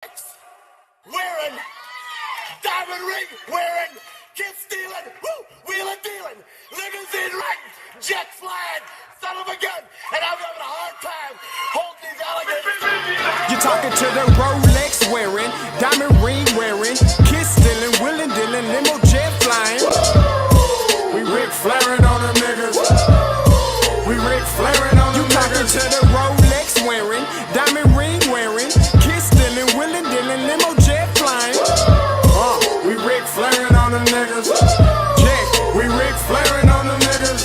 wearing, diamond ring wearing, kid stealing, wheeling dealing, limousine riding, jet flying, son of a gun, and I'm having a hard time holding these alligators. You're talking to the Rolex wearing, diamond ring wearing, kid stealing, wheeling dealing, limo jet flying. We Ric Flairing on them niggas. We Ric Flairing on them niggas. You talking to the Rolex wearing, diamond ring wearing, kid stealing, wheeling dealing, limo jet flying. We Ric Flairing on them niggas. Yeah, we Ric Flairing on them niggas.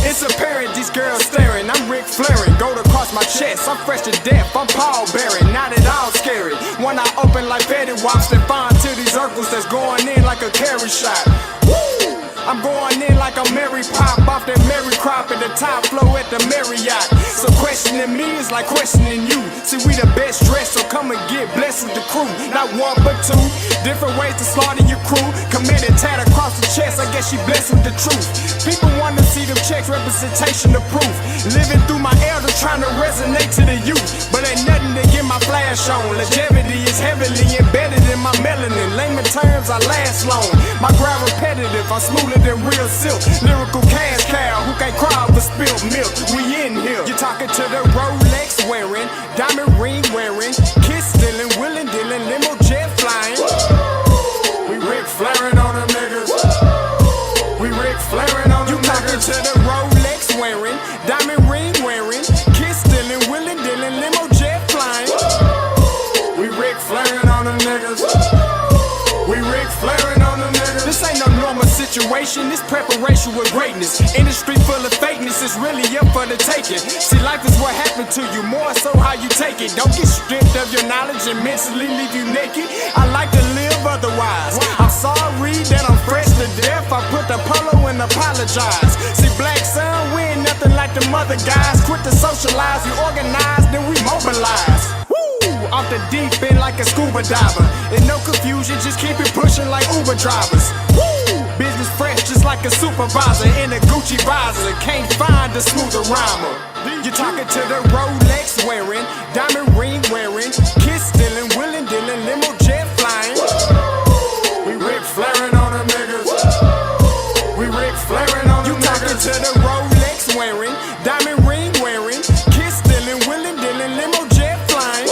It's apparent these girls staring. I'm Ric Flairing, gold across my chest. I'm fresh to death, I'm Paul Bearing, not at all scary. One eye open like Betty Wops and find to these Urkels that's going in like a carry shot. Woo! I'm going in like a Mary Pop off that Mary Crop at the top flow at the Marriott. So questioning me is like questioning you. See, we the best dressed, so come and get blessed with the crew. Not one but two, different ways to slaughter your crew. Committed tat across the chest, I guess she blessed with the truth. People want to see them checks, representation of proof. Living through my elders, trying to resonate to the youth. But ain't nothing to get my flash on. Longevity is heavily embedded in my melanin. Layman terms, I last long. My grind repetitive, I'm smoother than real silk. Lyrical cash cow who can't cry over spilled milk. We in here. You're talking to the Rolex wearing, diamond ring wearing, kid stealing, wheeling dealing, limo jet flying. We Ric Flairing on them niggas. We Ric Flairing on them niggas. You talking to the Rolex wearing, diamond ring wearing, kid stealing, wheeling dealing, limo jet flying. We Ric Flairing on them niggas. We Ric Flairing on them niggas. This ain't no normal situation, this preparation with greatness. Industry full of fakeness, it's really up for the taking. See, life is what happened to you, more so how you take it. Don't get stripped of your knowledge and mentally leave you naked. I like to live otherwise. I'm sorry that I'm fresh to death. I put the polo and apologize. See, black son, we ain't nothing like the mother guys. Quit to socialize, we organize, then we mobilize. Off the deep end like a scuba diver. And no confusion, just keep it pushing like Uber drivers. Woo! Business fresh just like a supervisor in a Gucci visor. Can't find a smoother rhymer. You're talking to the Rolex wearing, diamond ring wearing, kid stealing, wheeling dealing, limo jet flying. We Ric Flairing on them niggas. We Ric Flairing on them niggas. You talking to the Rolex wearing, diamond ring wearing, kid stealing, wheeling dealing, limo jet flying.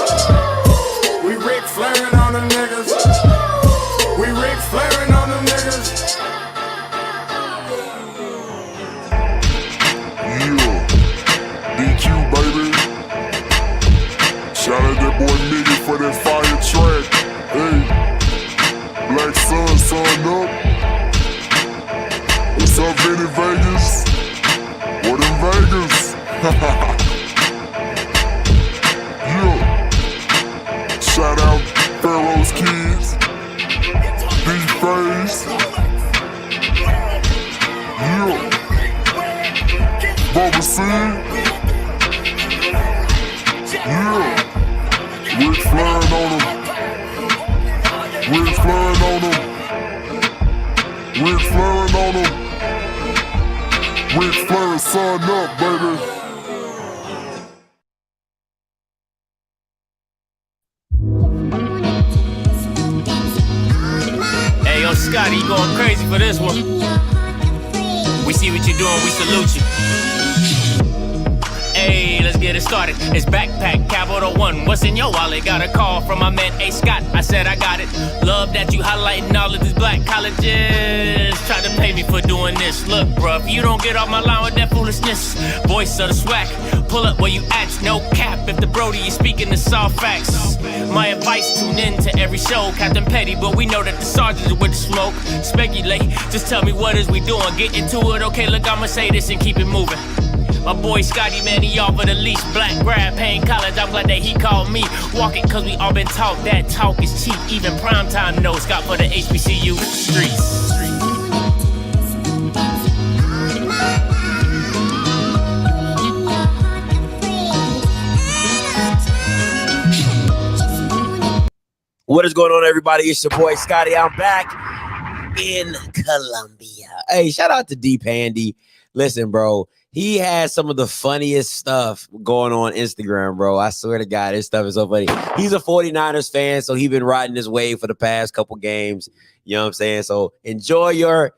We Ric Flairing on them niggas. We Ric Flairing on them niggas. Yeah, DQ baby. Shout out that boy Nigga for that fire track. Hey, Black Sun, sun up. What's up, Vinny Vegas? What in Vegas? Yeah. Shout out Pharaoh's Kids, D-Face, yeah, Bubba C, yeah, Ric Flairing on them, Ric Flairing on them, Ric Flairing on them, Ric Flairing, sun up, baby. Scotty, you going crazy for this one. We see what you're doing, we salute you. Hey, let's get it started. It's Backpack Capital One. What's in your wallet? Got a call from my man A. Scott. I said I got it. Love that you highlighting all of these black colleges. Try to pay me for doing this. Look, bruh, if you don't get off my line with that foolishness, voice of the swag, pull up where you at. No cap if the Brody is speaking the soft facts. My advice, tune in to every show. Captain Petty, but we know that the sergeants are with the smoke. Speculate, just tell me what is we doing. Get into it, okay, look, I'ma say this and keep it moving. My boy Scotty, man, he offered the least. Black grad, paying college, I'm glad that he called me. Walking cause we all been taught that talk is cheap. Even primetime knows Scott for the HBCU streets. What is going on, everybody? It's your boy Scotty. I'm back in Colombia. Hey, shout out to Deep Handy. Listen, bro, He has some of the funniest stuff going on Instagram, bro. I swear to God, this stuff is so funny. He's a 49ers fan, so he's been riding his wave for the past couple games. You know what I'm saying? So enjoy your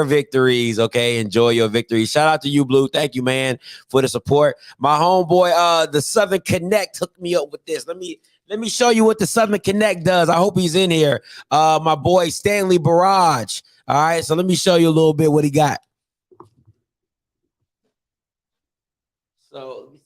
victories, okay? Enjoy your victories. Shout out to you, Blue. Thank you, man, for the support. My homeboy, the Southern Connect hooked me up with this. Let me show you what the Southern Connect does. I hope he's in here. My boy Stanley Barrage. All right, so let me show you a little bit what he got. So let me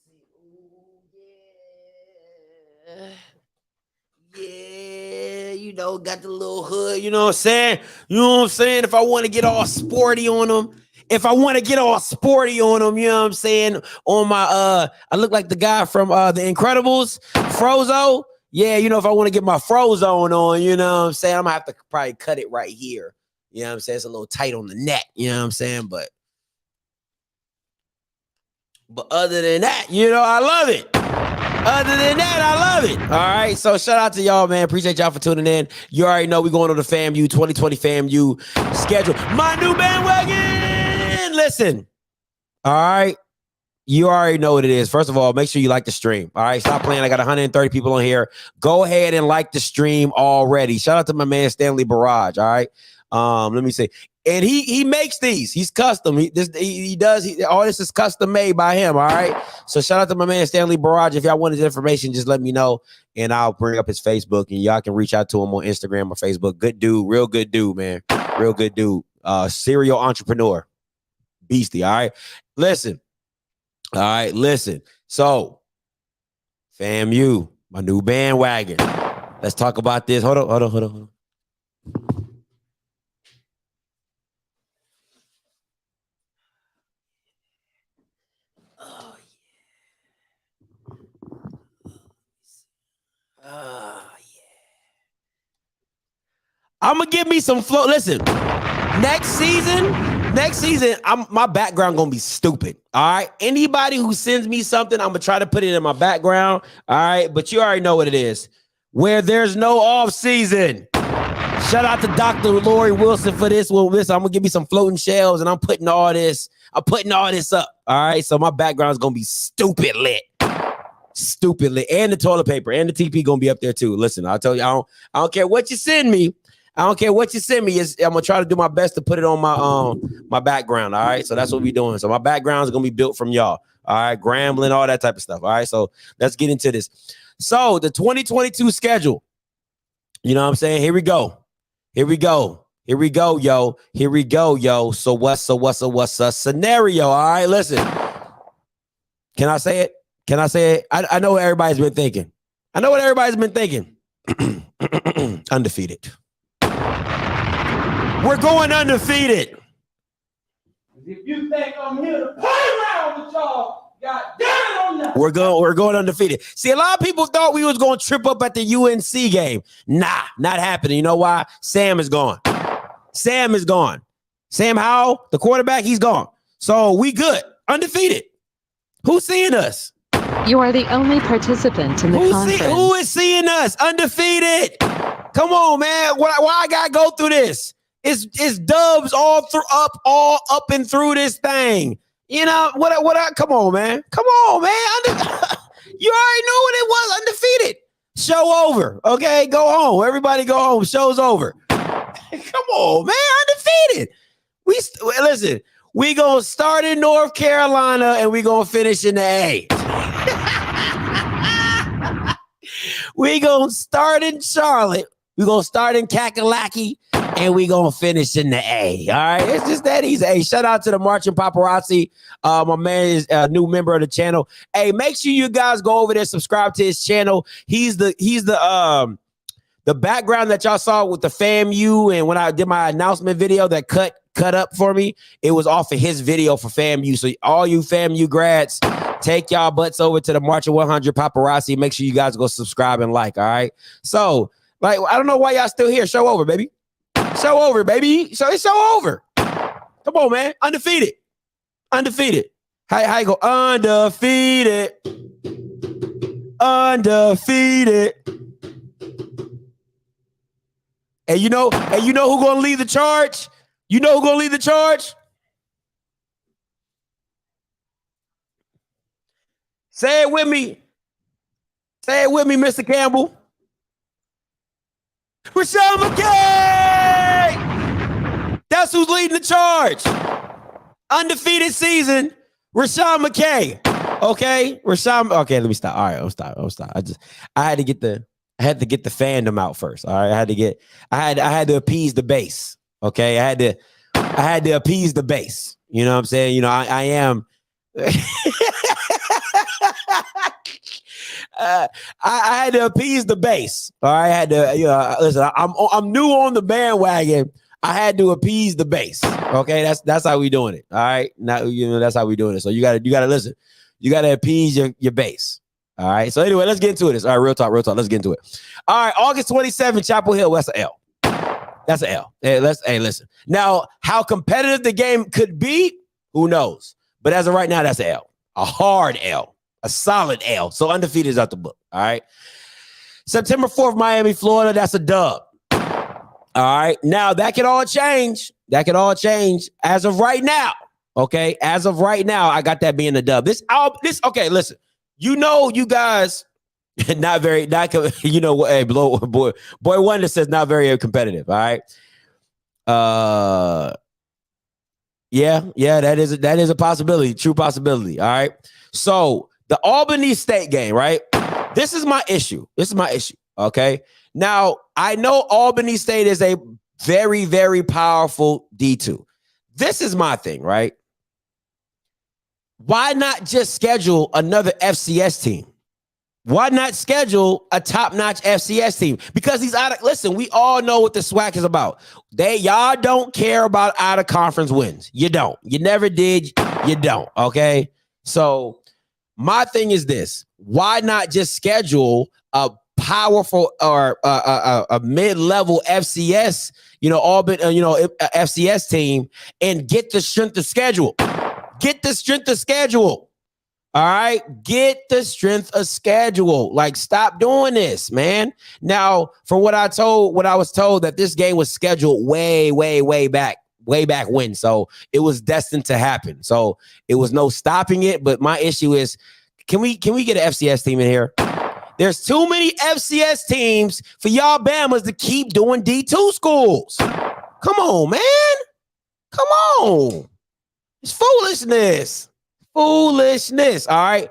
see. Yeah, you know, got the little hood, you know what I'm saying? You know what I'm saying? If I want to get all sporty on them, you know what I'm saying? On my I look like the guy from The Incredibles, Frozo. Yeah, you know, if I want to get my Frozone on, you know what I'm saying? I'm gonna have to probably cut it right here. You know what I'm saying? It's a little tight on the neck, you know what I'm saying? But other than that, you know, I love it. Other than that, I love it. All right. So shout out to y'all, man. Appreciate y'all for tuning in. You already know we're going on the FAMU 2020 FAMU schedule. My new bandwagon. Listen. All right. You already know what it is. First of all, make sure you like the stream. All right. Stop playing. I got 130 people on here. Go ahead and like the stream already. Shout out to my man Stanley Barrage. All right. Let me see. And he makes these. He's custom. All this is custom made by him. All right. So shout out to my man Stanley Barrage. If y'all want his information, just let me know, and I'll bring up his Facebook, and y'all can reach out to him on Instagram or Facebook. Good dude, real good dude, man. Real good dude. Serial entrepreneur, beastie. All right. Listen. All right. Listen. So, FAMU, my new bandwagon. Let's talk about this. Hold on. I'm gonna give me some flow. Listen, next season, my background gonna be stupid. All right. Anybody who sends me something, I'm gonna try to put it in my background. All right, but you already know what it is. Where there's no off season. Shout out to Dr. Lori Wilson for this. Well, listen, I'm gonna give me some floating shells, and I'm putting all this up. All right, so my background is gonna be stupid lit. And the toilet paper and the TP gonna be up there too. Listen, I'll tell you, I don't care what you send me. I'm gonna try to do my best to put it on my background. All right, so that's what we're doing. So my background is gonna be built from y'all. All right, Grambling, all that type of stuff. All right, so let's get into this. So the 2022 schedule. You know what I'm saying? Here we go, yo. So what's a scenario? All right, listen. Can I say it? I know what everybody's been thinking. Undefeated. We're going undefeated. If you think I'm here to play around with y'all, God damn it, I'm not. We're going undefeated. See, a lot of people thought we was going to trip up at the UNC game. Nah, not happening. You know why? Sam is gone. Sam Howell, the quarterback, he's gone. So we good. Undefeated. Who's seeing us? You are the only participant in the conference. Who is seeing us? Undefeated. Come on, man. Why I gotta go through this? It's dubs all up and through this thing. You know what? Come on, man. You already know what it was. Undefeated. Show over. Okay, go home. Everybody go home. Show's over. Come on, man. Undefeated. Listen. We gonna start in North Carolina and we gonna finish in the A. We gonna start in Charlotte. We gonna start in Kakalaki, and we gonna finish in the A. All right, it's just that easy. Hey, shout out to the Marching Paparazzi. My man is a new member of the channel. Hey, make sure you guys go over there, subscribe to his channel. He's the background that y'all saw with the FAMU, and when I did my announcement video that cut up for me, it was off of his video for FAMU. So all you FAMU grads, take y'all butts over to the Marching 100 Paparazzi. Make sure you guys go subscribe and like. All right. So I don't know why y'all still here. Show over, baby. Show over. Show over. Come on, man. Undefeated. How you go? Undefeated. And you know who gonna lead the charge? Say it with me. Say it with me, Mr. Campbell. Rashad Mckay! That's who's leading the charge. Undefeated season, Rashad Mckay. Okay, Rashad. Okay, let me stop. All right, I'll stop. I had to get the fandom out first. All right, I had to appease the base. Okay, I had to appease the base. You know what I'm saying? You know, I am. I had to appease the base. All right, I had to. Listen, I'm new on the bandwagon. I had to appease the base. Okay, that's how we doing it. All right, now that's how we doing it. So you gotta listen. You gotta appease your base. All right. So anyway, let's get into it. All right, real talk. Let's get into it. All right, August 27th, Chapel Hill. That's an L. That's an L. Hey, listen. Now, how competitive the game could be, who knows? But as of right now, that's an L. A hard L. A solid L. So undefeated is out the book. All right. September 4th, Miami, Florida. That's a dub. All right. Now that could all change. As of right now. Okay. As of right now, I got that being a dub. Okay, listen. You know, you guys hey, boy Wonder says not very competitive. All right. Yeah, that is a possibility, true possibility. All right. So the Albany State game, right? This is my issue. Okay. Now, I know Albany State is a very, very powerful D2. This is my thing, right? Why not just schedule another FCS team? Why not schedule a top-notch FCS team? Because listen, we all know what the SWAC is about. Y'all don't care about out-of-conference wins. You don't. You never did. You don't. Okay? So my thing is this. Why not just schedule a powerful or a mid-level FCS, FCS team and get the strength of schedule. All right. Get the strength of schedule. Like, stop doing this, man. Now, from what I was told that this game was scheduled way back when. So it was destined to happen. So it was no stopping it. But my issue is, can we get an FCS team in here? There's too many FCS teams for y'all Bamas to keep doing D2 schools. Come on, man. Come on. It's foolishness. All right.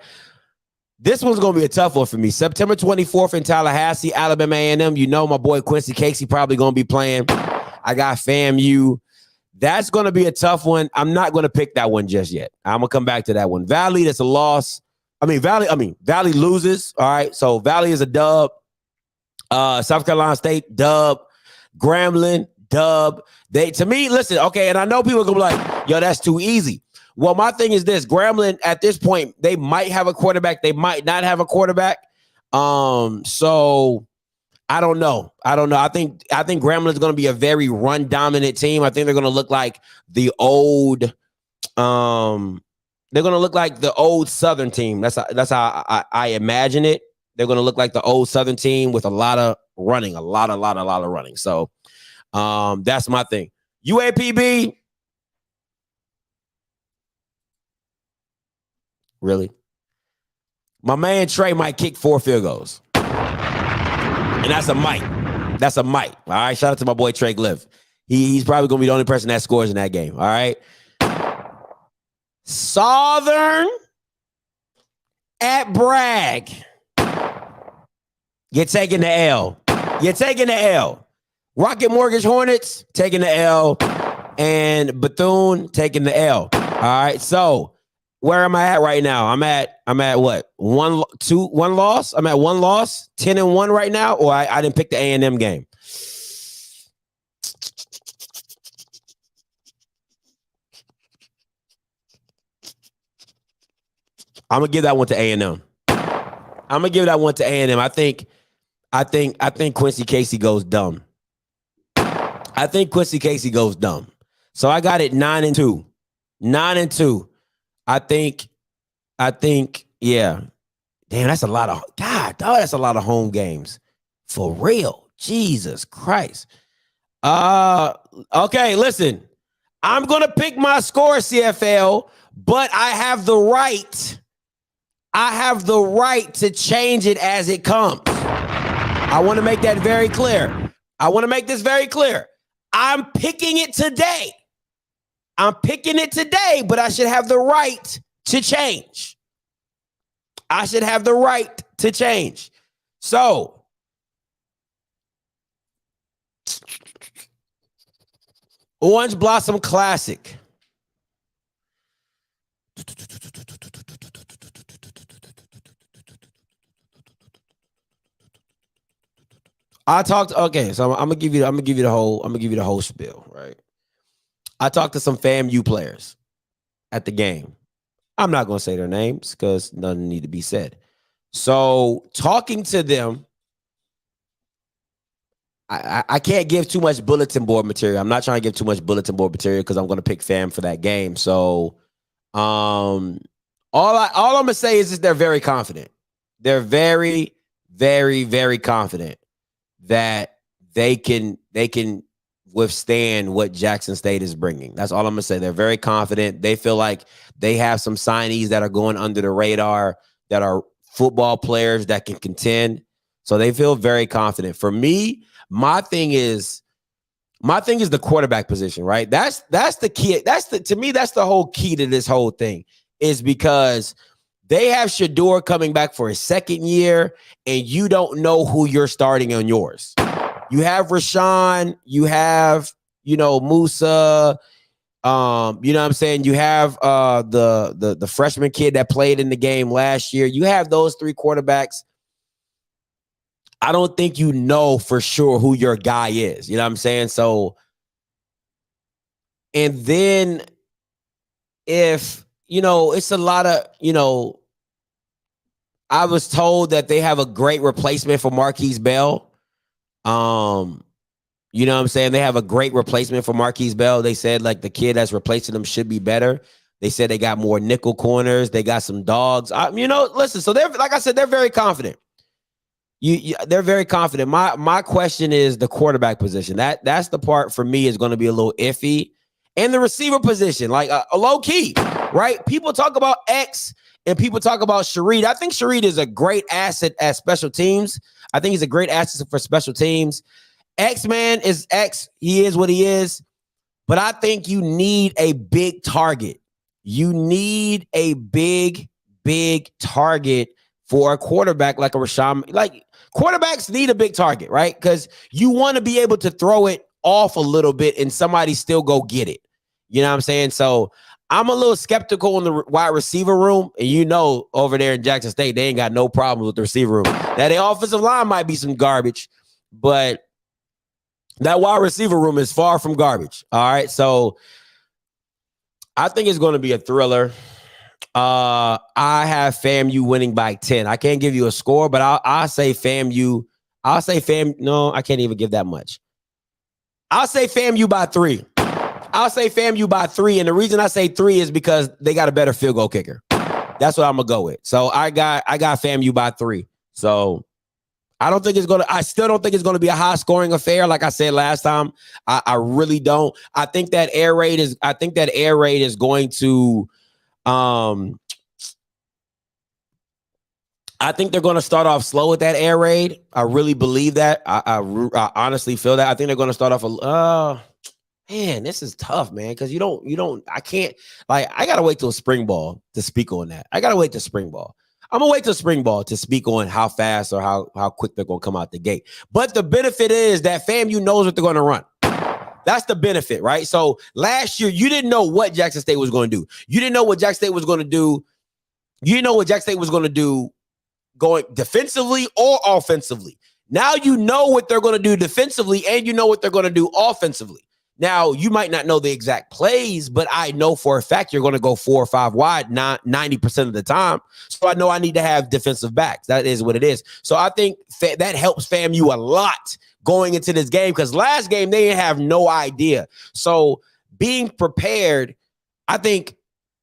This one's going to be a tough one for me. September 24th in Tallahassee, Alabama A&M. You know my boy Quincy Casey probably going to be playing. I got FAMU. That's going to be a tough one. I'm not going to pick that one just yet. I'm going to come back to that one. Valley, that's a loss. Valley loses. All right. So Valley is a dub. South Carolina State, dub. Grambling, dub. To me, listen, okay, and I know people are going to be like, yo, that's too easy. Well, my thing is this. Grambling, at this point, they might have a quarterback. They might not have a quarterback. So I don't know. I think Grambling is going to be a very run-dominant team. I think they're going to look like the old they're going to look like the old Southern team. That's how I imagine it. They're going to look like the old Southern team with a lot of running, a lot of running. So that's my thing. UAPB. Really? My man Trey might kick 4 field goals. And that's a might. All right. Shout out to my boy Trey Glyph. He's probably going to be the only person that scores in that game. All right. Southern at Bragg. You're taking the L. Rocket Mortgage Hornets taking the L. And Bethune taking the L. All right. So where am I at right now? I'm at what? One loss? I'm at 1 loss, 10-1 right now, or I didn't pick the A&M game. I'm gonna give that one to A&M. I think Quincy Casey goes dumb. So I got it 9-2. 9-2. I think, yeah. Damn, that's a lot of home games. For real. Jesus Christ. Okay, listen. I'm gonna pick my score, CFL, but I have the right I have the right to change it as it comes. I want to make that very clear. I want to make this very clear. I'm picking it today. But I should have the right to change. I should have the right to change. So, Orange Blossom Classic. Okay, so I'm gonna give you the whole spiel, right? I talked to some FAMU players at the game. I'm not gonna say their names because nothing need to be said. So talking to them, I can't give too much bulletin board material. I'm not trying to give too much bulletin board material because I'm gonna pick FAM for that game. So all I'm gonna say is they're very confident. They're very, very, very confident that they can withstand what Jackson State is bringing. That's all I'm gonna say. They're very confident. They feel like they have some signees that are going under the radar that are football players that can contend. So they feel very confident. For me, my thing is the quarterback position, right? That's the key. To me, that's the whole key to this whole thing, is because they have Shador coming back for his second year, and you don't know who you're starting on yours. You have Rashawn, you have, Musa, you know what I'm saying? You have the freshman kid that played in the game last year. You have those three quarterbacks. I don't think you know for sure who your guy is. You know what I'm saying? So, and then if, it's a lot of, I was told that they have a great replacement for Marquise Bell. You know what I'm saying? They have a great replacement for Marquise Bell. They said like the kid that's replacing him should be better. They said they got more nickel corners. They got some dogs. Listen, so they're, like I said, they're very confident. They're very confident. My question is the quarterback position. That's the part for me is going to be a little iffy. And the receiver position, like a low key, right? People talk about X and people talk about Shareed. I think Shareed is a great asset at special teams. I think he's a great asset for special teams. X-Man is X. He is what he is. But I think you need a big target. You need a big target for a quarterback like a Rashad. Like, quarterbacks need a big target, right? Because you want to be able to throw it off a little bit and somebody still go get it. You know what I'm saying? So I'm a little skeptical in the wide receiver room. And over there in Jackson State, they ain't got no problems with the receiver room. Now, the offensive line might be some garbage, but that wide receiver room is far from garbage. All right. So I think it's going to be a thriller. I have FAMU winning by 10. I can't give you a score, but I'll say FAMU. No, I can't even give that much. I'll say FAMU by 3. And the reason I say 3 is because they got a better field goal kicker. That's what I'm gonna go with. So I got FAMU by 3. So I still don't think it's gonna be a high scoring affair. Like I said last time, I really don't. I think that air raid is going to I think they're going to start off slow with that air raid. I really believe that. I honestly feel that. I think they're going to start off man, this is tough, man, because I can't, I got to wait till spring ball to speak on that. I got to wait till spring ball. I'm going to wait till spring ball to speak on how fast or how quick they're going to come out the gate. But the benefit is that FAMU knows what they're going to run. That's the benefit, right? So last year, you didn't know what Jackson State was going to do. You didn't know what Jackson State was going to do. You didn't know what Jackson State was going to do going defensively or offensively. Now you know what they're going to do defensively and you know what they're going to do offensively. Now, you might not know the exact plays, but I know for a fact you're going to go 4 or 5 wide 90% of the time. So I know I need to have defensive backs. That is what it is. So I think that helps FAMU a lot going into this game because last game they have no idea. So being prepared, I think,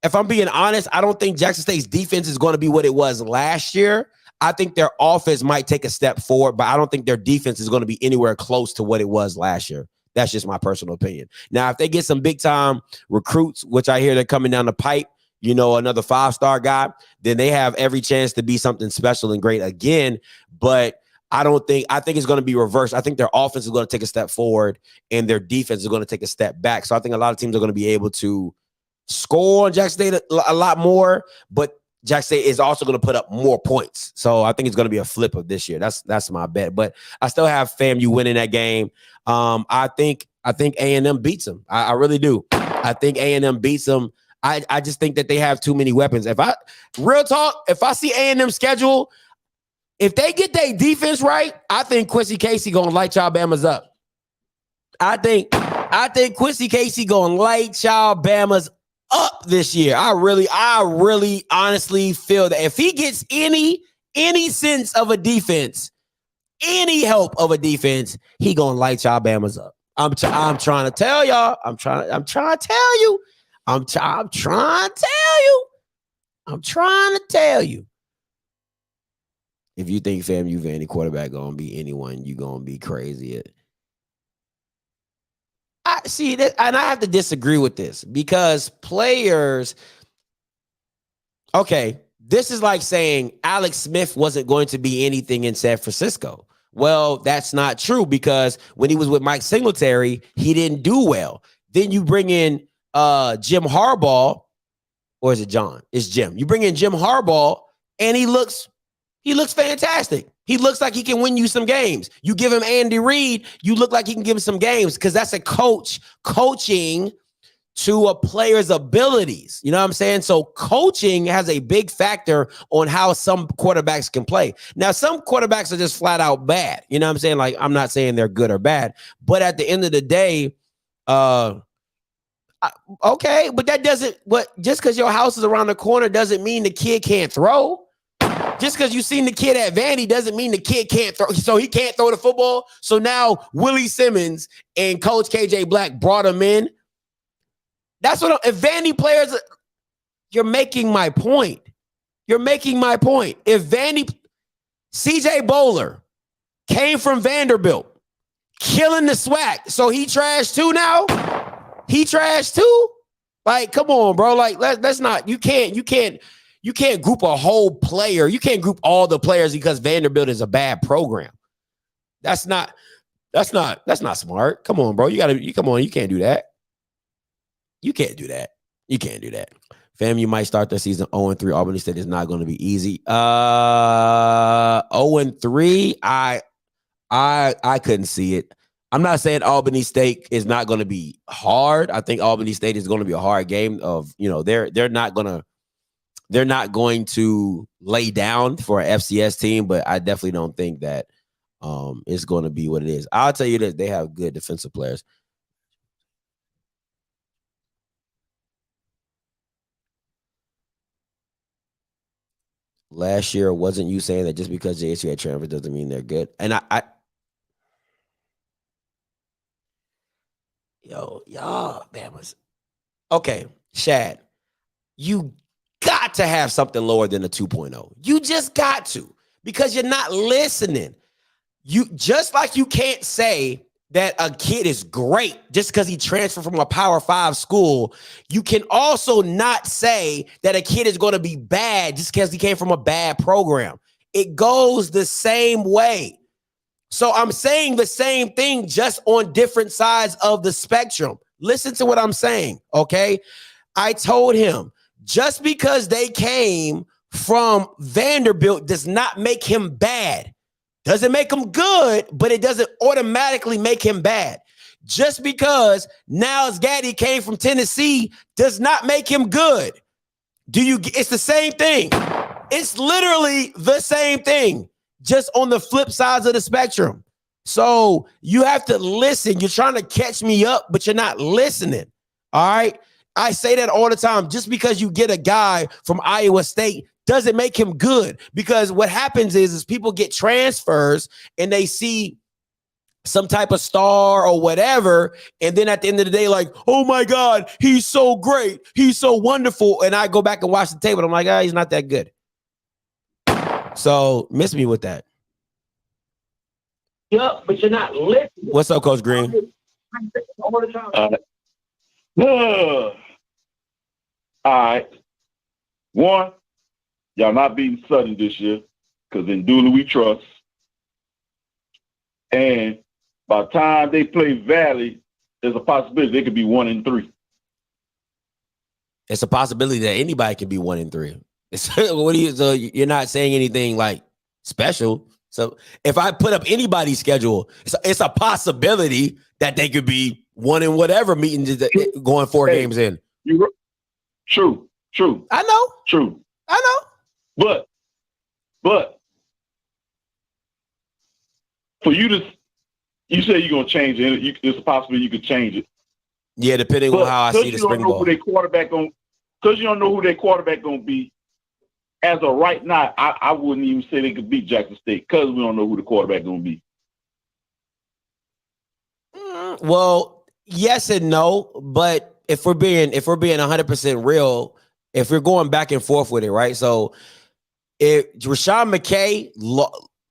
if I'm being honest, I don't think Jackson State's defense is going to be what it was last year. I think their offense might take a step forward, but I don't think their defense is going to be anywhere close to what it was last year. That's just my personal opinion. Now, if they get some big time recruits, which I hear they're coming down the pipe, another 5-star guy, then they have every chance to be something special and great again. But I think it's going to be reversed. I think their offense is going to take a step forward and their defense is going to take a step back. So I think a lot of teams are going to be able to score on Jackson State a lot more, but Jackson State is also going to put up more points. So I think it's going to be a flip of this year. That's my bet. But I still have FAMU winning that game. I think A&M beats them. I really do. I think A&M beats them. I just think that they have too many weapons. If I see A&M schedule, if they get their defense right, I think Quincy Casey gonna light y'all Bamas up. I think Quincy Casey gonna light y'all Bamas up this year. I really honestly feel that if he gets any sense of a defense, any help of a defense, he gonna light y'all Bamas up. I'm trying to tell y'all. I'm trying to tell you. I'm trying to tell you. If you think FAMU Vandy quarterback gonna be anyone, you gonna be crazy. I see that, and I have to disagree with this because players. Okay, this is like saying Alex Smith wasn't going to be anything in San Francisco. Well, that's not true because when he was with Mike Singletary, he didn't do well. Then you bring in Jim Harbaugh, or is it John? It's Jim. You bring in Jim Harbaugh, and he looks fantastic. He looks like he can win you some games. You give him Andy Reid, you look like he can give him some games because that's a coach coaching to a player's abilities. You know what I'm saying? So coaching has a big factor on how some quarterbacks can play. Now, some quarterbacks are just flat out bad. You know what I'm saying? Like, I'm not saying they're good or bad, but at the end of the day, okay, but just because your house is around the corner doesn't mean the kid can't throw. Just because you seen the kid at Vandy doesn't mean the kid can't throw. So he can't throw the football. So now Willie Simmons and Coach KJ Black brought him in. That's what if Vandy players. You're making my point. If Vandy, CJ Bowler came from Vanderbilt, killing the SWAC. So he trashed too now. He trashed too. Like, come on, bro. Like, that's not. You can't group a whole player. You can't group all the players because Vanderbilt is a bad program. That's not smart. Come on, bro. You can't do that. You can't do that. FAMU might start the season 0-3. Albany State is not going to be easy. 0-3. I couldn't see it. I'm not saying Albany State is not going to be hard. I think Albany State is going to be a hard game. They're not going to lay down for an FCS team, but I definitely don't think that it's going to be what it is. I'll tell you this: they have good defensive players. Last year, wasn't you saying that just because JSU had transfers doesn't mean they're good? And y'all, Bama's. Okay, Shad, you got to have something lower than a 2.0. You just got to, because you're not listening. You just like you can't say that a kid is great just because he transferred from a Power 5 school. You can also not say that a kid is going to be bad just because he came from a bad program. It goes the same way. So I'm saying the same thing, just on different sides of the spectrum. Listen to what I'm saying, okay? I told him, just because they came from Vanderbilt does not make him bad. Doesn't make him good, but it doesn't automatically make him bad. Just because Niles Gaddy came from Tennessee does not make him good. It's the same thing. It's literally the same thing, just on the flip sides of the spectrum. So you have to listen. You're trying to catch me up, but you're not listening. All right. I say that all the time. Just because you get a guy from Iowa State doesn't make him good, because what happens is people get transfers and they see some type of star or whatever, and then at the end of the day, like, oh my God, he's so great, he's so wonderful, and I go back and watch the tape and I'm like, he's not that good. So miss me with that. Yeah, but you're not listening. What's up, Coach Green? All right. One, y'all not beating Southern this year because in Dooley we trust. And by the time they play Valley, there's a possibility they could be 1-3. It's a possibility that anybody can be 1-3. What do you? So you're not saying anything like special. So if I put up anybody's schedule, it's a possibility that they could be 1 in whatever meeting going 4 games in. True. I know. True. I know. But for you to, you say you're gonna change it. It's possible you could change it. Yeah, depending on how I see the spring ball. Because you don't know who their quarterback gonna be. As of right now, I wouldn't even say they could beat Jackson State because we don't know who the quarterback gonna be. Well, yes and no, but if we're being 100% real, if we're going back and forth with it, right? So if Rashad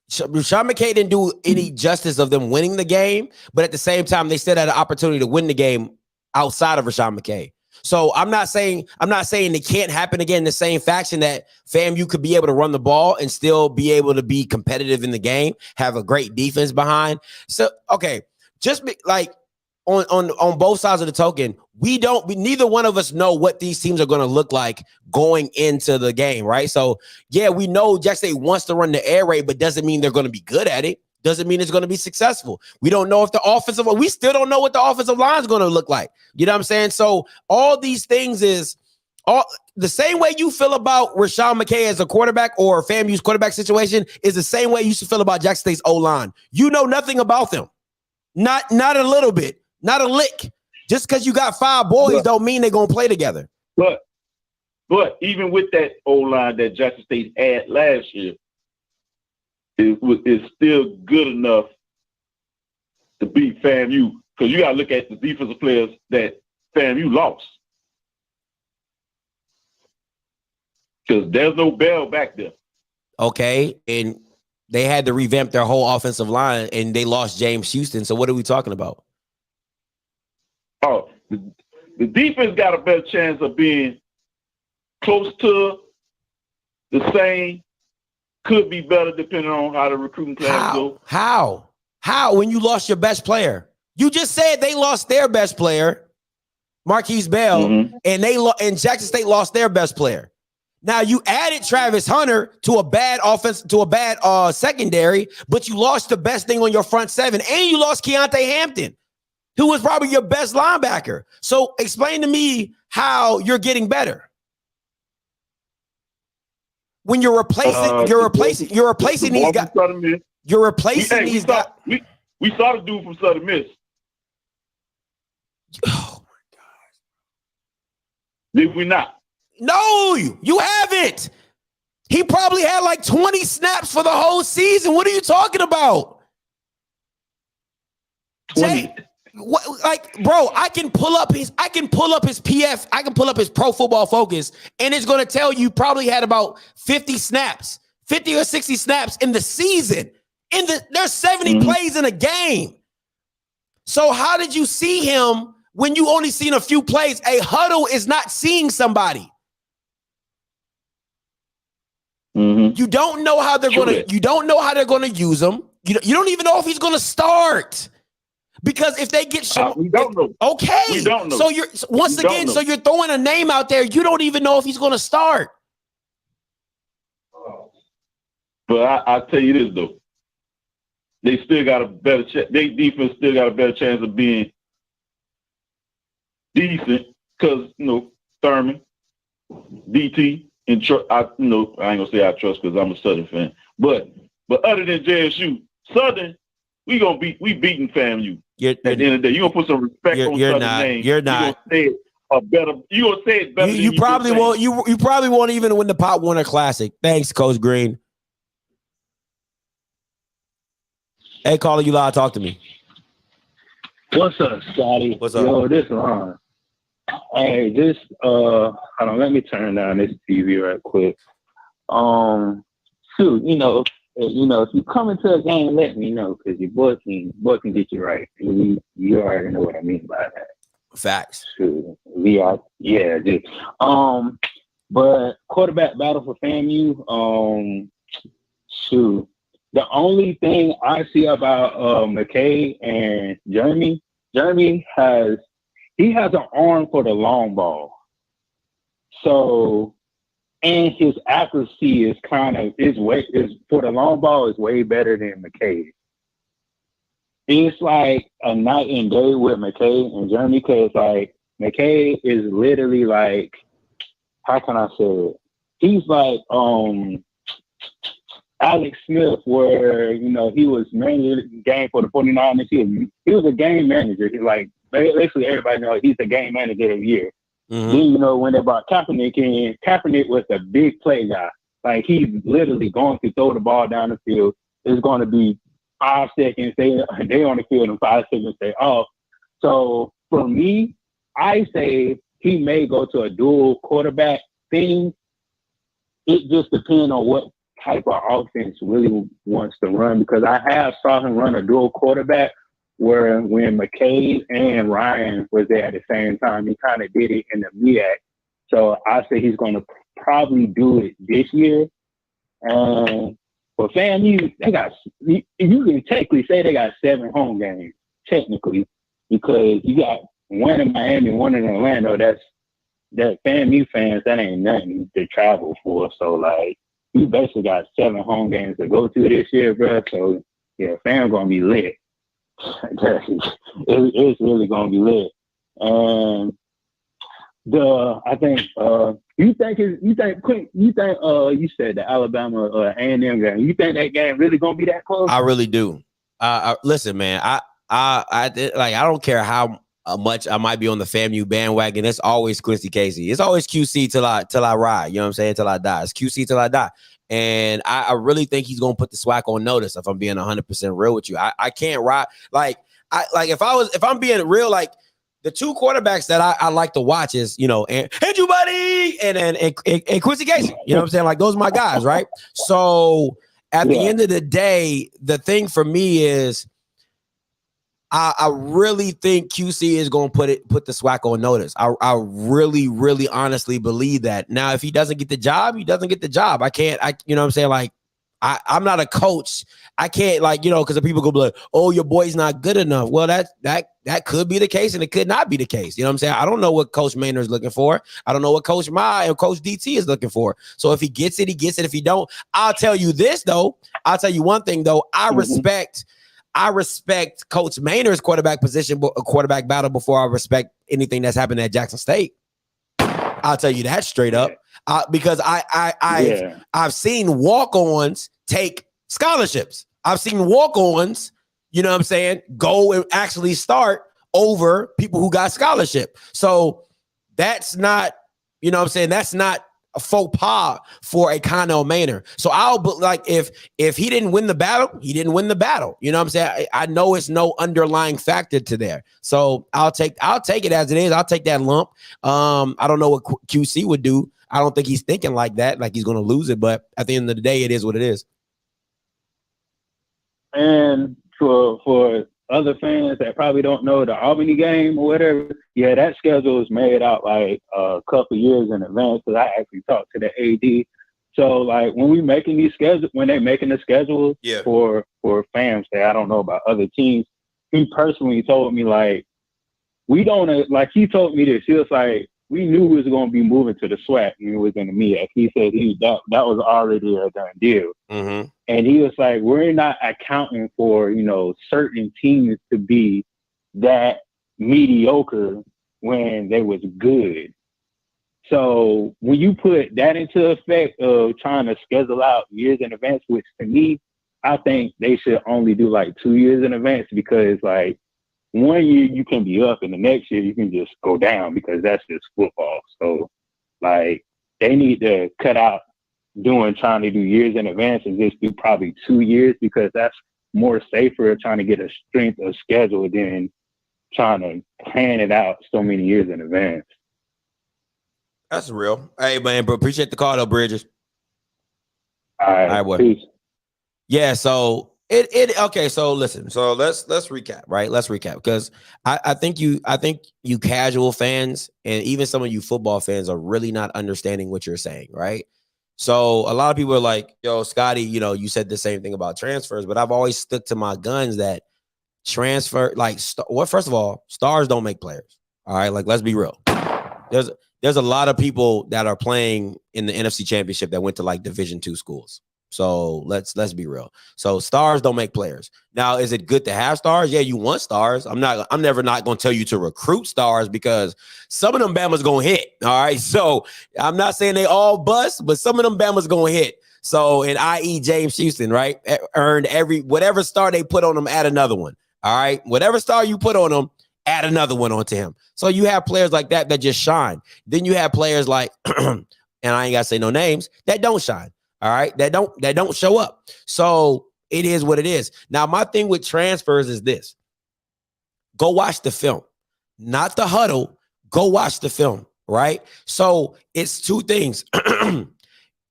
Mckay didn't do any justice of them winning the game, but at the same time, they still had an opportunity to win the game outside of Rashad Mckay. So I'm not saying it can't happen again in the same fashion that FAMU could be able to run the ball and still be able to be competitive in the game, have a great defense behind. So, okay, just be, like on both sides of the token, neither one of us know what these teams are going to look like going into the game, right? So, yeah, we know Jackson State wants to run the air raid, but doesn't mean they're going to be good at it. Doesn't mean it's going to be successful. We don't know if we still don't know what the offensive line is going to look like. You know what I'm saying? So all these things is all the same way you feel about Rashad Mckay as a quarterback or FAMU's quarterback situation is the same way you should feel about Jackson State's O-line. You know nothing about them. Not a little bit, not a lick. Just because you got 5 boys don't mean they're going to play together. But even with that O-line that Jackson State had last year, it's still good enough to beat FAMU because you got to look at the defensive players that FAMU lost. Because there's no Bell back there. Okay, and they had to revamp their whole offensive line, and they lost James Houston. So what are we talking about? Oh, the defense got a better chance of being close to the same. Could be better depending on how the recruiting class go. How? When you lost your best player? You just said they lost their best player, Marquise Bell, and and Jackson State lost their best player. Now you added Travis Hunter to a bad offense, to a bad secondary, but you lost the best thing on your front seven, and you lost Keontae Hampton, who was probably your best linebacker. So explain to me how you're getting better. When you're replacing these guys. You're replacing these guys. We saw the dude from Southern Miss. Oh my God! Did we not? No, you haven't. He probably had like 20 snaps for the whole season. What are you talking about? 20. Bro, I can pull up his PF, I can pull up his Pro Football Focus, and it's going to tell you probably had about 50 or 60 snaps in the season. There's 70 plays in a game. So how did you see him when you only seen a few plays? A huddle is not seeing somebody. You don't know how they're going to use him. You don't even know if he's going to start. Because if they get we don't know. Okay. We don't know. So you're so you're throwing a name out there. You don't even know if he's going to start. But I tell you this though, they still got a better chance. Their defense still got a better chance of being decent because Thurman, DT, and I ain't gonna say I trust because I'm a Southern fan. But other than JSU, Southern, we beating FAMU. At the end of the day, you're gonna put some respect on Southern name. You're not. You're gonna say it better. You probably won't. You probably won't even win the Pop Warner Classic. Thanks, Coach Green. Hey, caller, you live. Talk to me. What's up, Scotty? What's up? Yo, this Ron. Hey, hold on. Let me turn down this TV right quick. Shoot, if you come into a game, let me know because your boy can get you right. You already know what I mean by that. Facts. Shoot, we are, yeah, dude. But quarterback battle for FAMU, shoot. The only thing I see about McKay and Jeremy has an arm for the long ball. So, and his accuracy is for the long ball is way better than McKay. It's like a night and day with McKay and Jeremy, because like McKay is literally like, how can I say it? He's like Alex Smith, where he was managing the game for the 49ers. He was a game manager. He's like basically everybody knows he's the game manager of the year. Mm-hmm. Then when they brought Kaepernick in, Kaepernick was the big play guy. Like he's literally going to throw the ball down the field. It's going to be 5 seconds. They on the field in 5 seconds. They off. So for me, I say he may go to a dual quarterback thing. It just depends on what type of offense really wants to run, because I have saw him run a dual quarterback where when McKay and Ryan was there at the same time, he kind of did it in the MEAC. So I say he's going to probably do it this year. For FAMU, you can technically say they got 7 home games, technically, because you got one in Miami, one in Orlando. That FAMU fans, that ain't nothing to travel for. So like, we basically got 7 home games to go to this year, bro. So yeah, fam gonna be lit. It's really gonna be lit. I think you said the Alabama A&M game. You think that game really gonna be that close? I really do. Listen, man. I don't care how much I might be on the FAMU bandwagon. It's always Quincy Casey. It's always QC till I ride. You know what I'm saying? Till I die. It's QC till I die. And I really think he's gonna put the SWAC on notice. If I'm being 100% real with you, I can't ride if I'm being real, like the 2 quarterbacks that I like to watch is Andrew Buddy and Quincy Casey. You know what I'm saying? Like those are my guys, right? So at the end of the day, the thing for me is I really think QC is going to put the SWAC on notice. I really, really honestly believe that. Now, if he doesn't get the job, he doesn't get the job. You know what I'm saying? Like, I'm not a coach. I can't because the people go be like, oh, your boy's not good enough. Well, that could be the case and it could not be the case. You know what I'm saying? I don't know what Coach Maynard is looking for. I don't know what Coach Mai and Coach DT is looking for. So if he gets it, he gets it. If he don't, I'll tell you this, though. I'll tell you one thing, though. I respect Coach Maynard's quarterback battle before I respect anything that's happened at Jackson State. I'll tell you that straight up, because I've seen walk-ons take scholarships. I've seen walk-ons, you know what I'm saying, go and actually start over people who got scholarship. So that's not, you know what I'm saying, that's not a faux pas for a Connell Maynard. So if he didn't win the battle, he didn't win the battle. You know what I'm saying? I know it's no underlying factor to there. So I'll take it as it is. I'll take that lump. I don't know what QC would do. I don't think he's thinking like that, like he's going to lose it. But at the end of the day, it is what it is. And for other fans that probably don't know the Albany game or whatever, yeah, that schedule is made out like a couple years in advance, because I actually talked to the AD. So like when they're making the schedule for fans that I don't know about other teams, he personally told me like, he told me this. He was like, we knew we was going to be moving to the SWAC when it was in the MEAC. He said that was already a done deal. Mm-hmm. And he was like, we're not accounting for, certain teams to be that mediocre when they was good. So when you put that into effect of trying to schedule out years in advance, which to me, I think they should only do like 2 years in advance, because like 1 year you can be up and the next year you can just go down, because that's just football. So like they need to cut out trying to do years in advance and just do probably 2 years, because that's more safer trying to get a strength of schedule than trying to plan it out so many years in advance. That's real. Hey, man, bro, appreciate the call, though, Bridges. All right, boy. peace. Yeah, so Okay, so listen. So let's recap, right? Let's recap because I think you casual fans and even some of you football fans are really not understanding what you're saying, right? So a lot of people are like, yo, Scotty, you said the same thing about transfers, but I've always stuck to my guns that transfer, like, first of all, stars don't make players. All right, like, let's be real. There's a lot of people that are playing in the NFC Championship that went to like Division II schools. So let's be real. So stars don't make players. Now, is it good to have stars? Yeah, you want stars. I'm never not going to tell you to recruit stars because some of them Bama's going to hit. All right. So I'm not saying they all bust, but some of them Bama's going to hit. So, and i.e. James Houston, right? Earned whatever star they put on him, add another one. All right. Whatever star you put on him, add another one onto him. So you have players like that just shine. Then you have players like, and I ain't got to say no names, that don't shine. All right. That don't show up. So it is what it is. Now, my thing with transfers is this. Go watch the film, not the huddle. Go watch the film. Right. So it's two things.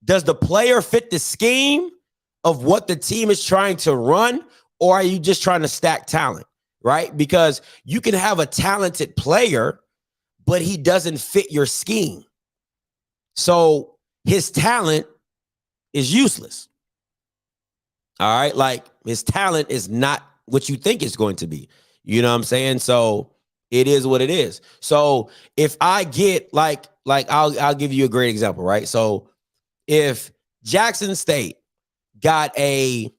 Does the player fit the scheme of what the team is trying to run? Or are you just trying to stack talent? Right. Because you can have a talented player, but he doesn't fit your scheme. So his talent is useless. All right. Like his talent is not what you think it's going to be. You know what I'm saying? So it is what it is. So if I get like I'll give you a great example, right? So if Jackson State got a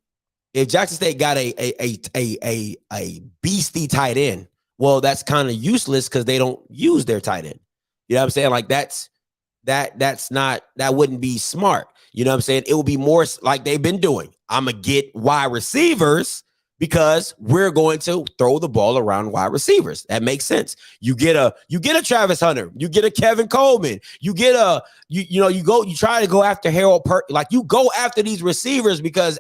beastie tight end, well, that's kind of useless because they don't use their tight end. You know what I'm saying? Like that wouldn't be smart. You know what I'm saying? It will be more like they've been doing. I'm going to get wide receivers because we're going to throw the ball around wide receivers. That makes sense. You get a Travis Hunter, you get a Kevin Coleman, you get you try to go after Harold like you go after these receivers because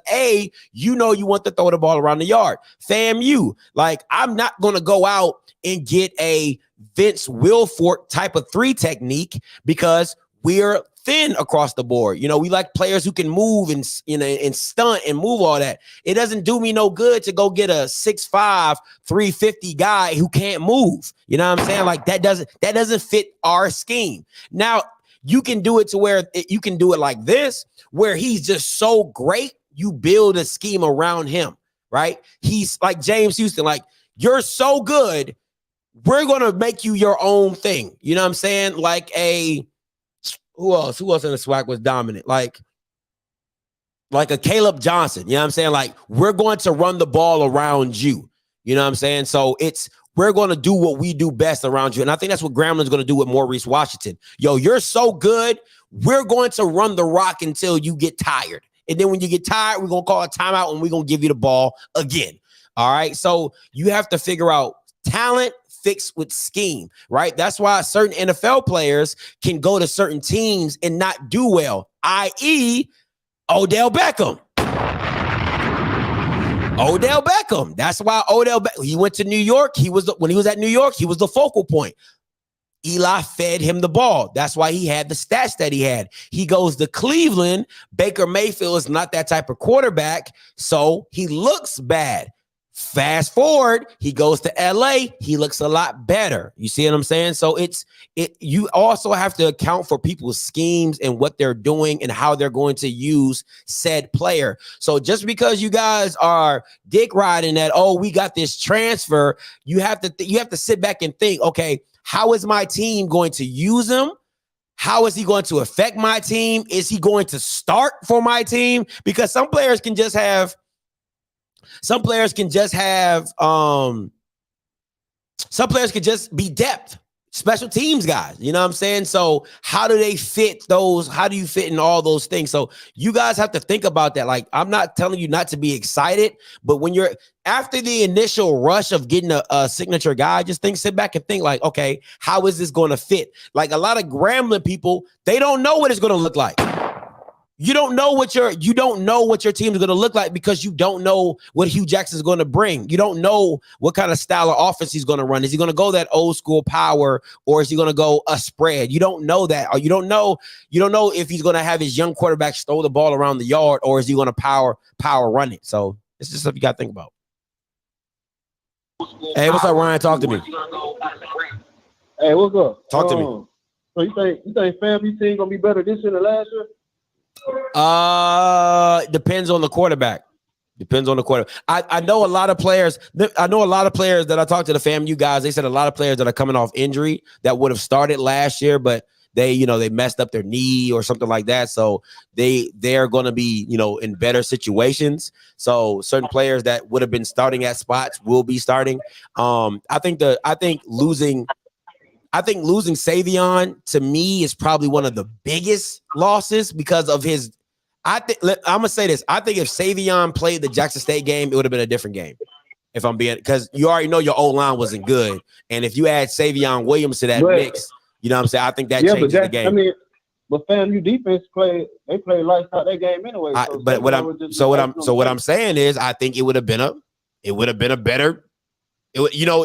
you want to throw the ball around the yard. Famu, like I'm not going to go out and get a Vince Wilfork type of 3 technique because we're thin across the board. We like players who can move and stunt and move all that. It doesn't do me no good to go get a 6'5", 350 guy who can't move. You know what I'm saying? Like that doesn't fit our scheme. Now you can do it to where you can do it like this, where he's just so great. You build a scheme around him, right? He's like James Houston, like you're so good. We're going to make you your own thing. You know what I'm saying? Like who else in the SWAC was dominant? Like a Caleb Johnson. You know what I'm saying? Like we're going to run the ball around you. You know what I'm saying? So we're going to do what we do best around you. And I think that's what Gramblin's going to do with Maurice Washington. Yo, you're so good. We're going to run the rock until you get tired. And then when you get tired, we're going to call a timeout and we're going to give you the ball again. All right. So you have to figure out talent fixed with scheme, right? That's why certain NFL players can go to certain teams and not do well, i.e. Odell Beckham. That's why he went to New York. When he was at New York, he was the focal point. Eli fed him the ball. That's why he had the stats that he had. He goes to Cleveland. Baker Mayfield is not that type of quarterback, so he looks bad. Fast forward, he goes to LA. He looks a lot better. You see what I'm saying? So you also have to account for people's schemes and what they're doing and how they're going to use said player. So just because you guys are dick riding that, we got this transfer, you have to sit back and think, okay, how is my team going to use him? How is he going to affect my team? Is he going to start for my team? Because some players can just be depth, special teams guys. You know what I'm saying? So how do they fit those? How do you fit in all those things? So you guys have to think about that. Like, I'm not telling you not to be excited, but when you're after the initial rush of getting a signature guy, sit back and think like, okay, how is this going to fit? Like a lot of Grambling people, they don't know what it's going to look like. You don't know what your team is going to look like because you don't know what Hugh Jackson is going to bring. You don't know what kind of style of offense he's going to run. Is he going to go that old school power or is he going to go a spread? You don't know that. Or you don't know if he's going to have his young quarterbacks throw the ball around the yard or is he going to power run it? So It's just stuff you got to think about. Hey, what's up, Ryan? Talk to me. Hey, what's up? Talk to me. So you think FAMU team gonna be better this year than last year? Depends on the quarterback. Depends on the quarterback. I know a lot of players. I know a lot of players that I talked to the FAMU guys. They said a lot of players that are coming off injury that would have started last year, but they messed up their knee or something like that. So they're going to be, in better situations. So certain players that would have been starting at spots will be starting. I think losing Savion to me is probably one of the biggest losses because of his. I'm gonna say this. I think if Savion played the Jackson State game, it would have been a different game. If I'm being, because you already know your O-line wasn't good, and if you add Savion Williams to that mix, you know what I'm saying? I think that changes the game. I mean, but FAMU defense played lights out that game anyway. What I'm saying is, I think it would have been a better.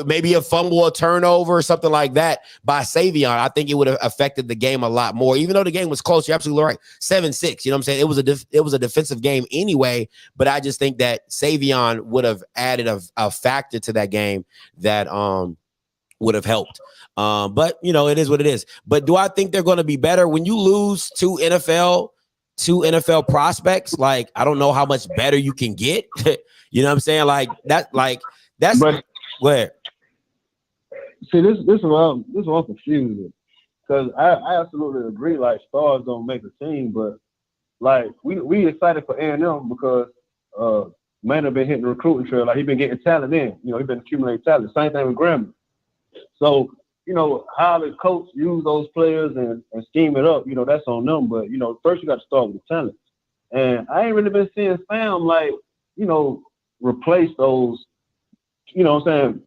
Maybe a fumble or turnover or something like that by Savion. I think it would have affected the game a lot more. Even though the game was close, you're absolutely right. 7-6. You know what I'm saying? It was a defensive game anyway. But I just think that Savion would have added a factor to that game that would have helped. But it is what it is. But do I think they're going to be better when you lose two NFL prospects? Like, I don't know how much better you can get. You know what I'm saying? That's. But where? See, this is what I'm confused with, because I absolutely agree. Like, stars don't make a team, but like we excited for A&M because man have been hitting the recruiting trail. Like, he been getting talent in. He been accumulating talent. Same thing with Grambling. So how the coach use those players and scheme it up. That's on them. But first you got to start with the talent. And I ain't really been seeing Fam replace those. You know what I'm saying?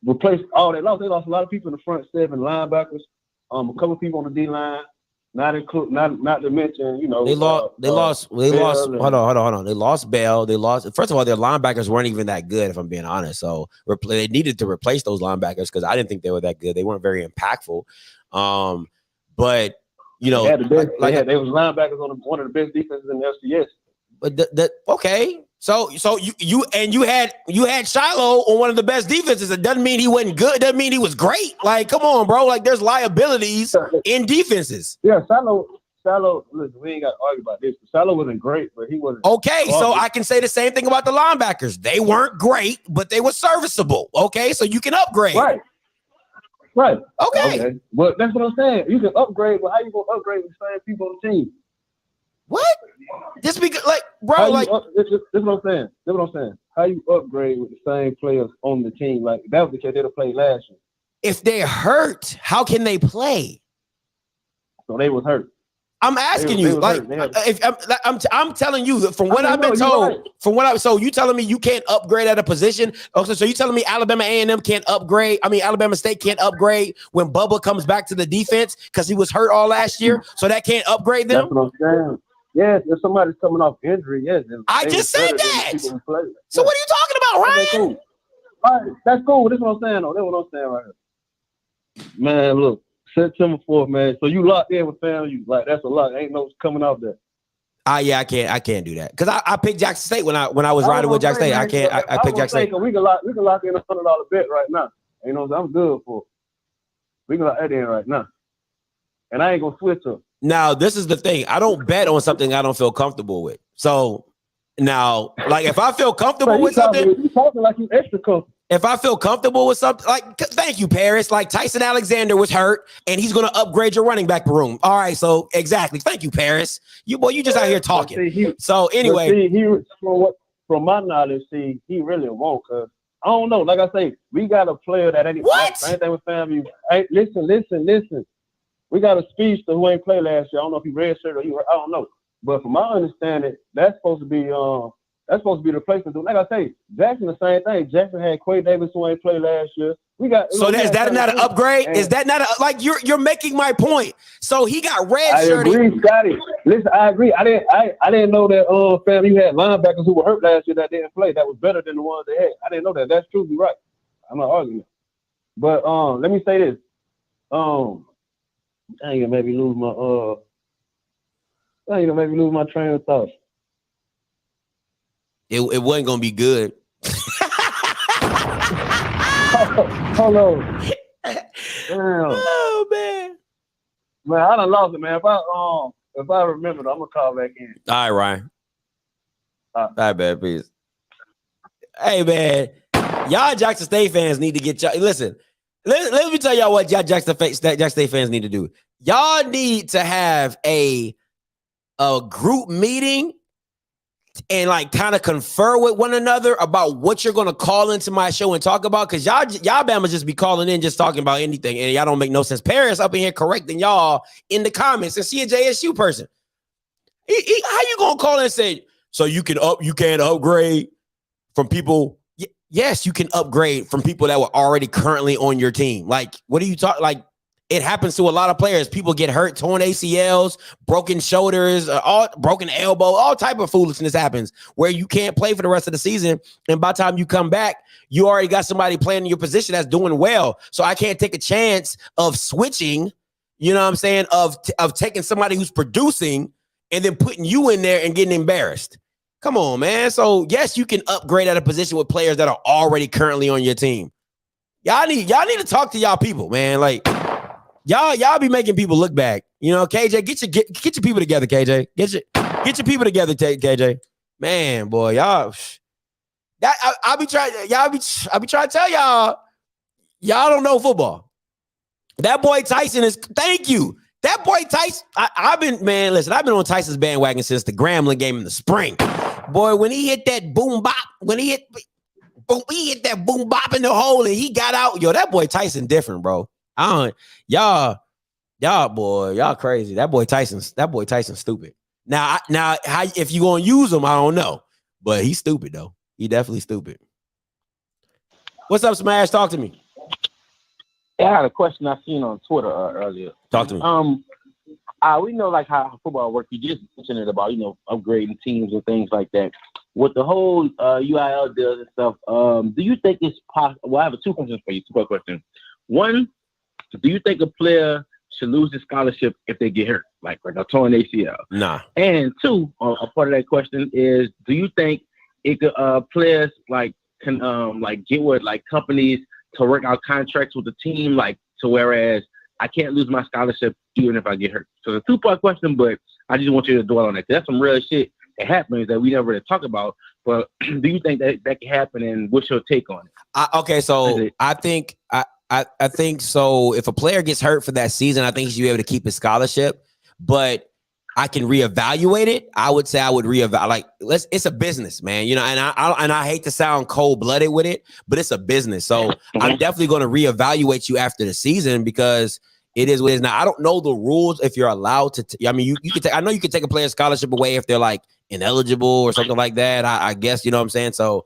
Replace all they lost. They lost a lot of people in the front seven, linebackers, a couple of people on the D line. Not to mention, they lost. Hold on. They lost Bell. They lost. First of all, their linebackers weren't even that good, if I'm being honest. So they needed to replace those linebackers because I didn't think they were that good. They weren't very impactful. But they was linebackers on one of the best defenses in the FCS. But okay. So you had Shiloh on one of the best defenses. It doesn't mean he wasn't good. It doesn't mean he was great. Like, come on, bro. Like, there's liabilities in defenses. Yeah, Shiloh. Listen, we ain't got to argue about this. Shiloh wasn't great, but he wasn't. Okay, so I can say the same thing about the linebackers. They weren't great, but they were serviceable. Okay, so you can upgrade. Right. Okay. But that's what I'm saying. You can upgrade, but how you gonna upgrade with the same people on the team? What? Just because, bro, this is what I'm saying. How you upgrade with the same players on the team? Like, that was the kid that played last year. If they're hurt, how can they play? So they was hurt. I'm asking you, I'm telling you from what I've been told. Right. So you telling me you can't upgrade at a position? Okay, so you telling me Alabama A&M can't upgrade? I mean, Alabama State can't upgrade when Bubba comes back to the defense because he was hurt all last year, so that can't upgrade them. That's what I'm saying. Yes, if somebody's coming off injury, yes. I just said that. So what are you talking about, Ryan? Okay, cool. All right, that's cool. This is what I'm saying, though. That's what I'm saying right here. Man, look, September 4th, man. So you locked in with FAMU. Like, that's a lock. Ain't no coming out there. Yeah, I can't do that. Because I picked Jackson State when I was riding with Jackson State. I picked Jackson State. We can lock in a $100 bet right now. You know, I'm good for it. We can lock that in right now. And I ain't gonna switch up. Now, this is the thing. I don't bet on something I don't feel comfortable with. So now, like, if I feel comfortable with something, you talking like you extra comfortable. If I feel comfortable with something, like, thank you, Paris. Like, Tyson Alexander was hurt, and he's going to upgrade your running back room. All right, so exactly. Thank you, Paris. You just out here talking. So anyway, from my knowledge, he really won't. Cause I don't know. Like I say, we got a player that ain't. What? Same thing with FAMU. Hey, listen. We got a speedster who ain't played last year. I don't know if he redshirt or I don't know. But from my understanding, that's supposed to be the replacement. Like I say, Jackson the same thing. Jackson had Quay Davis who ain't played last year. Is that not an upgrade? Is that not you're making my point? So he got redshirted. I agree, Scotty. Listen, I agree. I didn't know that FAMU had linebackers who were hurt last year that didn't play. That was better than the ones they had. I didn't know that. That's true. You're right. I'm not arguing. But let me say this. I ain't gonna maybe lose my train of thought. It wasn't gonna be good. Hold on. Damn. Oh man. Man, I done lost it, man. If I remember, I'm gonna call back in. All right, Ryan. All right, man, peace. Hey, man, y'all Jackson State fans need to get y'all. Listen, let me tell y'all what y'all Jackson State fans need to do. Y'all need to have a group meeting and like kind of confer with one another about what you're gonna call into my show and talk about, because y'all Bama just be calling in just talking about anything and y'all don't make no sense. Paris up in here correcting y'all in the comments, and see a JSU person. How you gonna call and say, so you can upgrade from people? Yes, you can upgrade from people that were already currently on your team. Like, what are you talking? Like, it happens to a lot of players. People get hurt, torn ACLs, broken shoulders, all broken elbow, all type of foolishness happens where you can't play for the rest of the season. And by the time you come back, you already got somebody playing in your position that's doing well. So I can't take a chance of switching, you know what I'm saying, of taking somebody who's producing and then putting you in there and getting embarrassed. Come on, man. So yes, you can upgrade at a position with players that are already currently on your team. Y'all need to talk to y'all people, man. Like, Y'all be making people look back. You know, KJ, get your people together, KJ. Get your people together, KJ. Man, boy, y'all. I be trying to tell y'all don't know football. That boy Tyson is. Thank you. That boy Tyson. I've been on Tyson's bandwagon since the Grambling game in the spring. Boy, when he hit that boom bop, he hit that boom bop in the hole and he got out. Yo, that boy Tyson different, bro. Y'all crazy. That boy Tyson's stupid. Now, how if you gonna use him, I don't know, but he's stupid though. He definitely stupid. What's up, Smash? Talk to me. Yeah, I had a question I seen on Twitter earlier. Talk to me. We know like how football works. You just mentioned it about upgrading teams and things like that. With the whole UIL deals and stuff, do you think it's possible? Well, I have two questions for you. Two questions. One, do you think a player should lose his scholarship if they get hurt, like a torn ACL? Nah. And two, a part of that question is, do you think it could players can get with companies to work out contracts with the team, to whereas I can't lose my scholarship even if I get hurt? So it's a two-part question, but I just want you to dwell on that. That's some real shit that happens that we never really talk about. But do you think that can happen, and what's your take on it? I think so. If a player gets hurt for that season, I think he should be able to keep his scholarship, but I can reevaluate it. I would say I would reevaluate. It's a business, man. And I hate to sound cold-blooded with it, but it's a business. So I'm definitely going to reevaluate you after the season because it is what it is. Now, I don't know the rules if you're allowed to. You can. I know you can take a player's scholarship away if they're ineligible or something like that. I guess you know what I'm saying. So.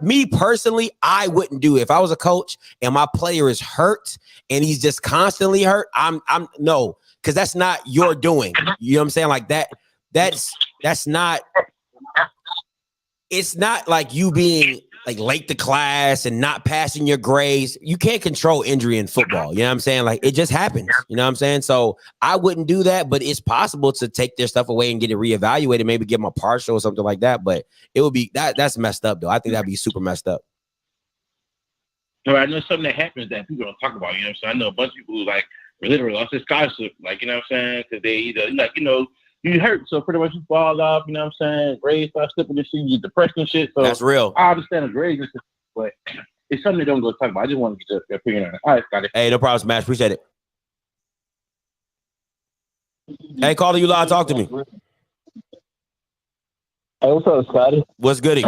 Me personally, I wouldn't do it. If I was a coach and my player is hurt and he's just constantly hurt, I'm no, because that's not your doing. You know what I'm saying? Like that's not. It's not like you being late to class and not passing your grades. You can't control injury in football. You know what I'm saying? It just happens. You know what I'm saying? So I wouldn't do that, but it's possible to take their stuff away and get it reevaluated, maybe give them a partial or something like that. But it would be that's messed up though. I think that'd be super messed up. No, I know something that happens that people don't talk about, So I know a bunch of people who literally lost their scholarship, you know what I'm saying? Because they either you hurt, so pretty much you fall off, you know what I'm saying? Grades start slipping and shit, you get depressed and shit. So that's real. I understand the grades and shit, but it's something they don't go talk about. I just want to get your opinion on it. All right, Scotty. Hey, no problem, Smash. Appreciate it. Hey, caller, you live. Talk to me. Hey, what's up, Scotty? What's goody?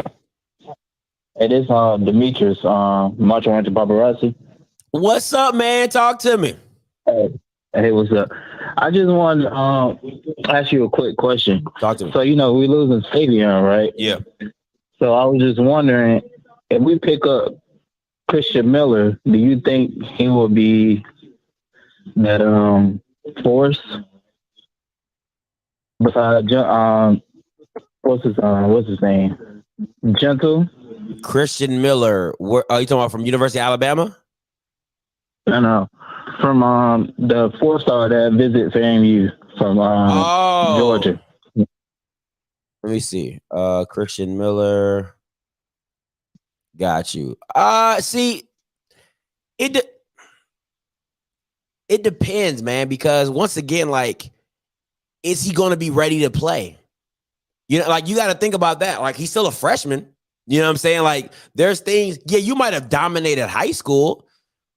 Hey, this Demetrius, Macho Rancher Paparazzi. What's up, man? Talk to me. Hey, what's up? I just wanted to ask you a quick question. Talk to me. So, we losing Savion, right? Yeah. So I was just wondering, if we pick up Christian Miller, do you think he will be that force? Besides, what's his name? Gentle? Christian Miller. Are you talking about from University of Alabama? No. From the 4-star that visits FAMU from Georgia. Let me see. Christian Miller. Got you. See, it depends, man, because once again, like, is he going to be ready to play? You know, like, you got to think about that. Like, he's still a freshman. You know what I'm saying? Like, there's things, yeah, you might have dominated high school.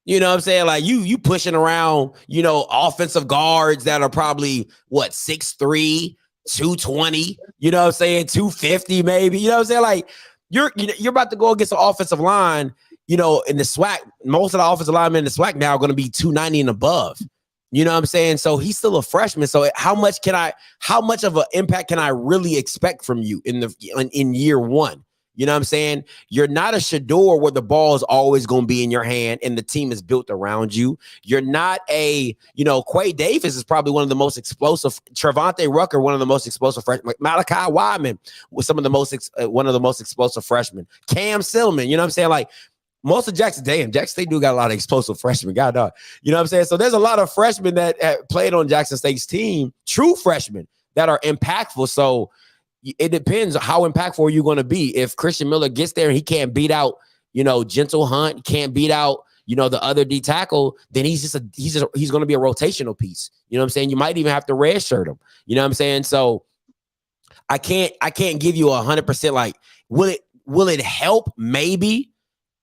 You know what I'm saying? Like, you pushing around, you know, offensive guards that are probably, what, 6'3", 220, you know what I'm saying? 250 maybe. You know what I'm saying? Like, you're about to go against an offensive line, you know, in the SWAC. Most of the offensive linemen in the SWAC now are going to be 290 and above. You know what I'm saying? So he's still a freshman. So how much of an impact can I really expect from you in year one? You know what I'm saying? You're not a Shador where the ball is always going to be in your hand and the team is built around you. You're not Quay Davis is probably one of the most explosive. Trevante Rucker, one of the most explosive freshmen. Malachi Weidman was one of the most explosive freshmen. Cam Silliman, you know what I'm saying? Like, most of Jackson State do got a lot of explosive freshmen. God, dog. You know what I'm saying? So there's a lot of freshmen that played on Jackson State's team, true freshmen that are impactful. So it depends how impactful are you going to be. If Christian Miller gets there and he can't beat out, Gentle Hunt, can't beat out, the other D tackle, then he's going to be a rotational piece. You know what I'm saying? You might even have to redshirt him. You know what I'm saying? So I can't give you 100%. Like, will it help? Maybe.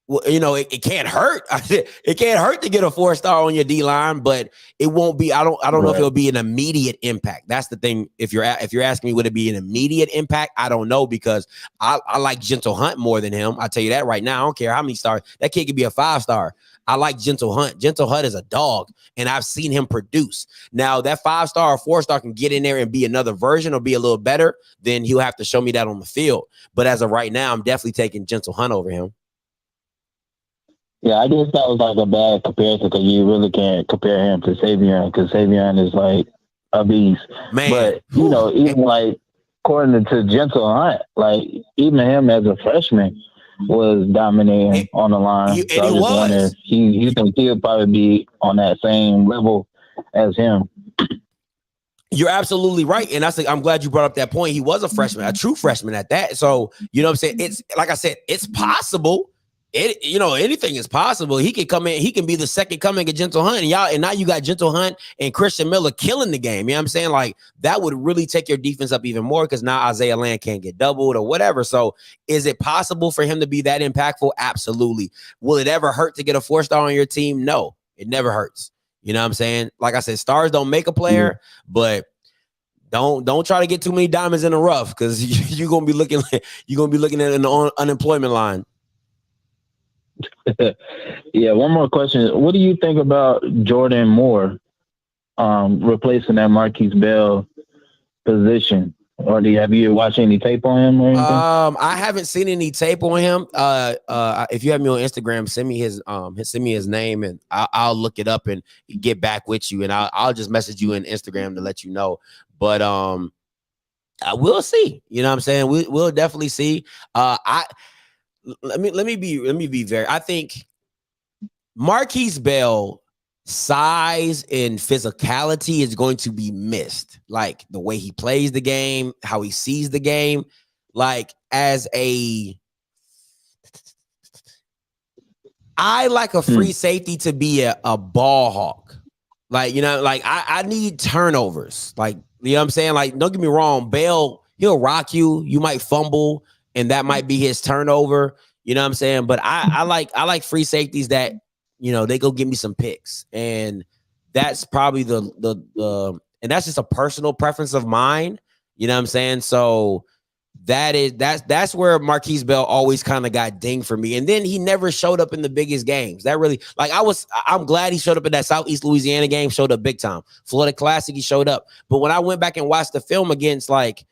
Well, it can't hurt. It can't hurt to get a 4-star on your D line, but it won't be. I don't know if it'll be an immediate impact. That's the thing. If you're asking me, would it be an immediate impact? I don't know, because I like Gentle Hunt more than him. I'll tell you that right now. I don't care how many stars that kid could be, a 5-star. I like Gentle Hunt. Gentle Hunt is a dog, and I've seen him produce. Now that 5-star or 4-star can get in there and be another version or be a little better. Then he'll have to show me that on the field. But as of right now, I'm definitely taking Gentle Hunt over him. Yeah, I guess that was like a bad comparison, because you really can't compare him to Savion, because Savion is like a beast. Man. But, even like, according to Gentle Hunt, like, even him as a freshman was dominating on the line. So I just wonder, you think he'll probably be on that same level as him? You're absolutely right. And I'm glad you brought up that point. He was a freshman, a true freshman at that. So, you know what I'm saying? It's like I said, it's possible. Anything is possible. He can come in. He can be the second coming of Gentle Hunt, and now you got Gentle Hunt and Christian Miller killing the game. You know what I'm saying? Like, that would really take your defense up even more, because now Isaiah Land can't get doubled or whatever. So, is it possible for him to be that impactful? Absolutely. Will it ever hurt to get a 4-star on your team? No, it never hurts. You know what I'm saying? Like I said, stars don't make a player, but don't try to get too many diamonds in the rough, because you're gonna be looking at an unemployment line. Yeah, one more question. What do you think about Jordan Moore replacing that Marquise Bell position? Or have you watched any tape on him or anything? I haven't seen any tape on him. If you have me on Instagram, send me his name, and I'll look it up and get back with you, and I'll just message you in Instagram to let you know. But I will see. You know what I'm saying? We'll definitely see. Let me be very. I think Marquise Bell size and physicality is going to be missed. Like, the way he plays the game, how he sees the game. Like, I like a free safety to be a ball hawk. Like, like I need turnovers. Like, you know what I'm saying? Like, don't get me wrong, Bell, he'll rock you. You might fumble, and that might be his turnover. You know what I'm saying? But I like free safeties that, they go give me some picks. And that's probably and that's just a personal preference of mine. You know what I'm saying? So that's where Marquise Bell always kind of got dinged for me. And then he never showed up in the biggest games. That really, like, I'm glad he showed up in that Southeast Louisiana game, showed up big time. Florida Classic, he showed up. But when I went back and watched the film against, like,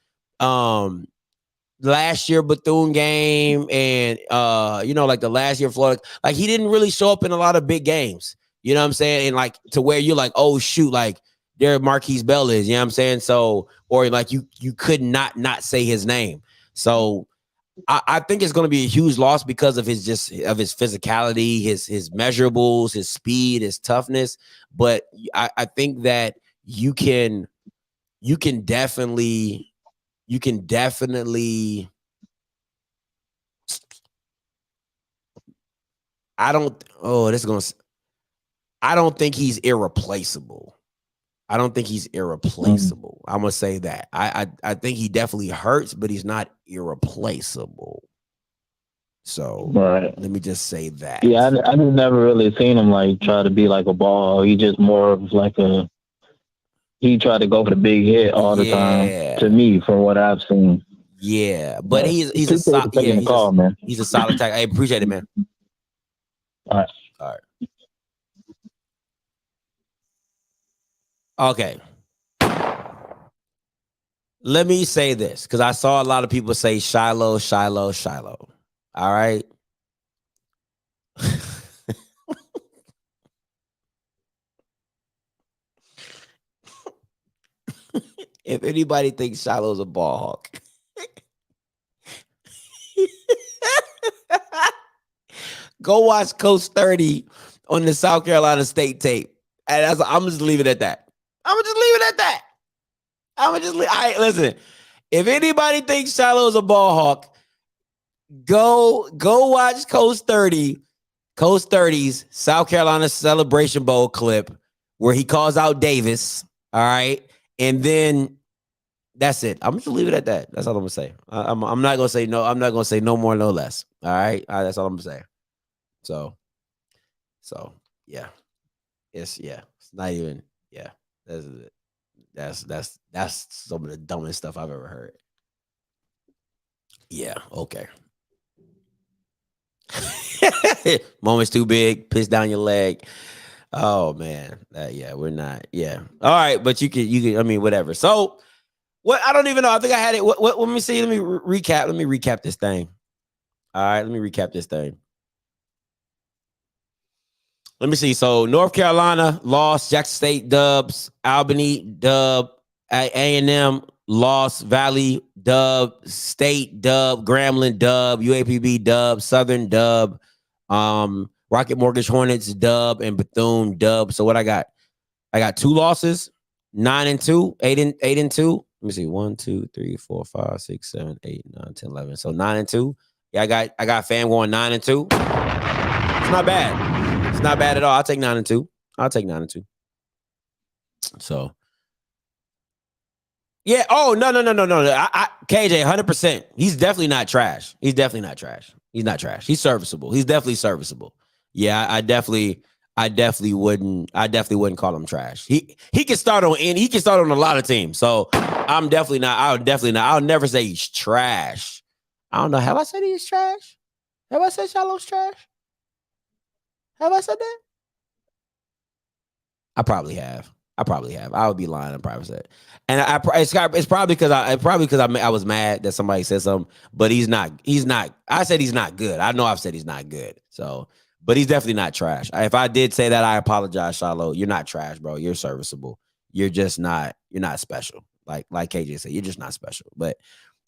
last year Bethune game and like the last year Florida, like, he didn't really show up in a lot of big games. You know what I'm saying? And, like, to where you're like, oh shoot, like, there Marquise Bell is, you know what I'm saying? So, or like you could not say his name. So I think it's going to be a huge loss because of his physicality, his measurables, his speed, his toughness. But I think that you can definitely you can definitely. I don't think he's irreplaceable. I don't think he's irreplaceable. I'm gonna say that. I think he definitely hurts, but he's not irreplaceable. So let me just say that. Yeah, I just never really seen him like try to be like a ball. He just more of like he tried to go for the big hit all the time. To me, from what I've seen. Yeah, but he's a solid. Yeah, he's a solid tag. I appreciate it, man. All right. Okay. Let me say this because I saw a lot of people say Shiloh. All right. If anybody thinks Shiloh's a ball hawk, go watch Coach 30 on the South Carolina State tape. And I'm just leave it at that. Listen, if anybody thinks Shiloh's a ball hawk, go watch Coach 30's South Carolina Celebration Bowl clip where he calls out Davis. All right. And then that's it. I'm just leave it at that. That's all I'm gonna say. I'm not gonna say no. I'm not gonna say no more, no less. All right. That's all I'm gonna say. So yeah. It's not even, yeah. That's some of the dumbest stuff I've ever heard. Yeah, okay. Moment's too big, piss down your leg. Oh man. We're not. Yeah. All right, but you can, I mean, whatever. So what, I don't even know. I think I had it. What let me see. Let me recap. Let me recap this thing. All right, let me recap this thing. Let me see. So North Carolina lost, Jackson State dubs, Albany dub, A&M lost, Valley dub, State dub, Grambling dub, UAPB dub, Southern dub, Rocket Mortgage Hornets dub, and Bethune dub. So what I got? I got 2 losses, 9-2, 8-2. Let me see. 1, 2, 3, 4, 5, 6, 7, 8, 9, 10, 11. So 9-2. Yeah, I got fam going 9-2. It's not bad. It's not bad at all. I'll take 9-2. So, yeah. Oh, no. KJ, 100%. He's definitely not trash. He's not trash. He's serviceable. He's definitely serviceable. Yeah, I definitely wouldn't call him trash. He can start on a lot of teams. So I'm definitely not. I'll never say he's trash. I don't know. Have I said he's trash? Have I said Shiloh's trash? Have I said that? I probably have. I would be lying. I probably said, and it's probably because I was mad that somebody said something. But he's not. I said he's not good. I know I've said he's not good. So, but he's definitely not trash. If I did say that, I apologize, Shiloh. You're not trash, bro. You're serviceable. You're just not. You're not special. Like KJ said, you're just not special. But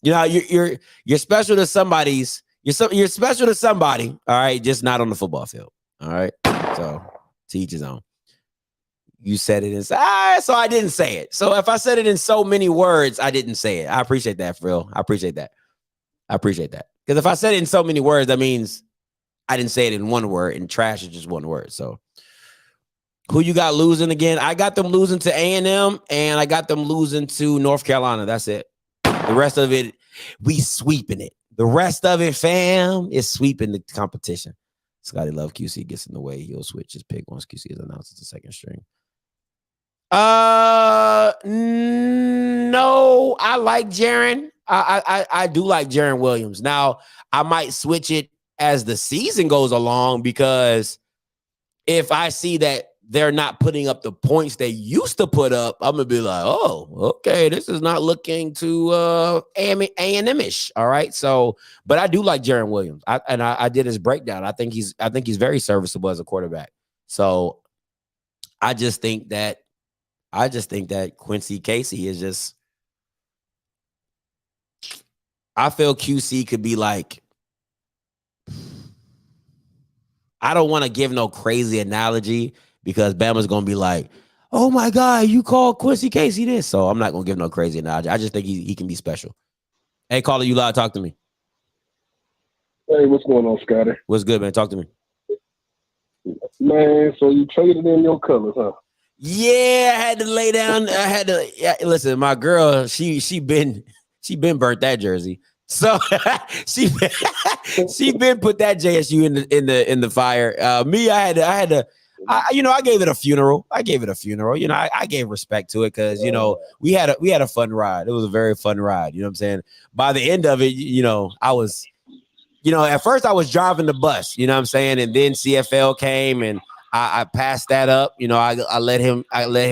you know, you're special to somebody's. You're special to somebody. All right, just not on the football field. All right. So to each his own. You said it so I didn't say it. So if I said it in so many words, I didn't say it. I appreciate that, Frill. I appreciate that. Because if I said it in so many words, that means I didn't say it in one word, and trash is just one word. So who you got losing again? I got them losing to A&M, and I got them losing to North Carolina. That's it. The rest of it, we sweeping it. The rest of it, fam, is sweeping the competition. Scotty Love QC gets in the way. He'll switch his pick once QC is announced as the second string. No, I like Jaren. I do like Jaren Williams. Now, I might switch it as the season goes along because if I see that they're not putting up the points they used to put up, I'm gonna be like, oh, okay, this is not looking too A&M-ish. All right. So, but I do like Jaren Williams. I did his breakdown. I think he's very serviceable as a quarterback. So I just think that Quincy Casey is just, I feel QC could be like, I don't want to give no crazy analogy because Bama's going to be like, oh my God, you called Quincy Casey this. So I'm not going to give no crazy analogy. I just think he can be special. Hey, caller, you loud. Talk to me. Hey, what's going on, Scotty? What's good, man? Talk to me. Man, so you traded in your colors, huh? Yeah, I had to lay down. Listen, my girl, she been burnt that jersey. So she been put that JSU in the fire. Me, I had to. I gave it a funeral. I gave respect to it because we had a fun ride. It was a very fun ride. You know what I'm saying? By the end of it, I was, at first I was driving the bus. You know what I'm saying? And then CFL came and I passed that up. I let him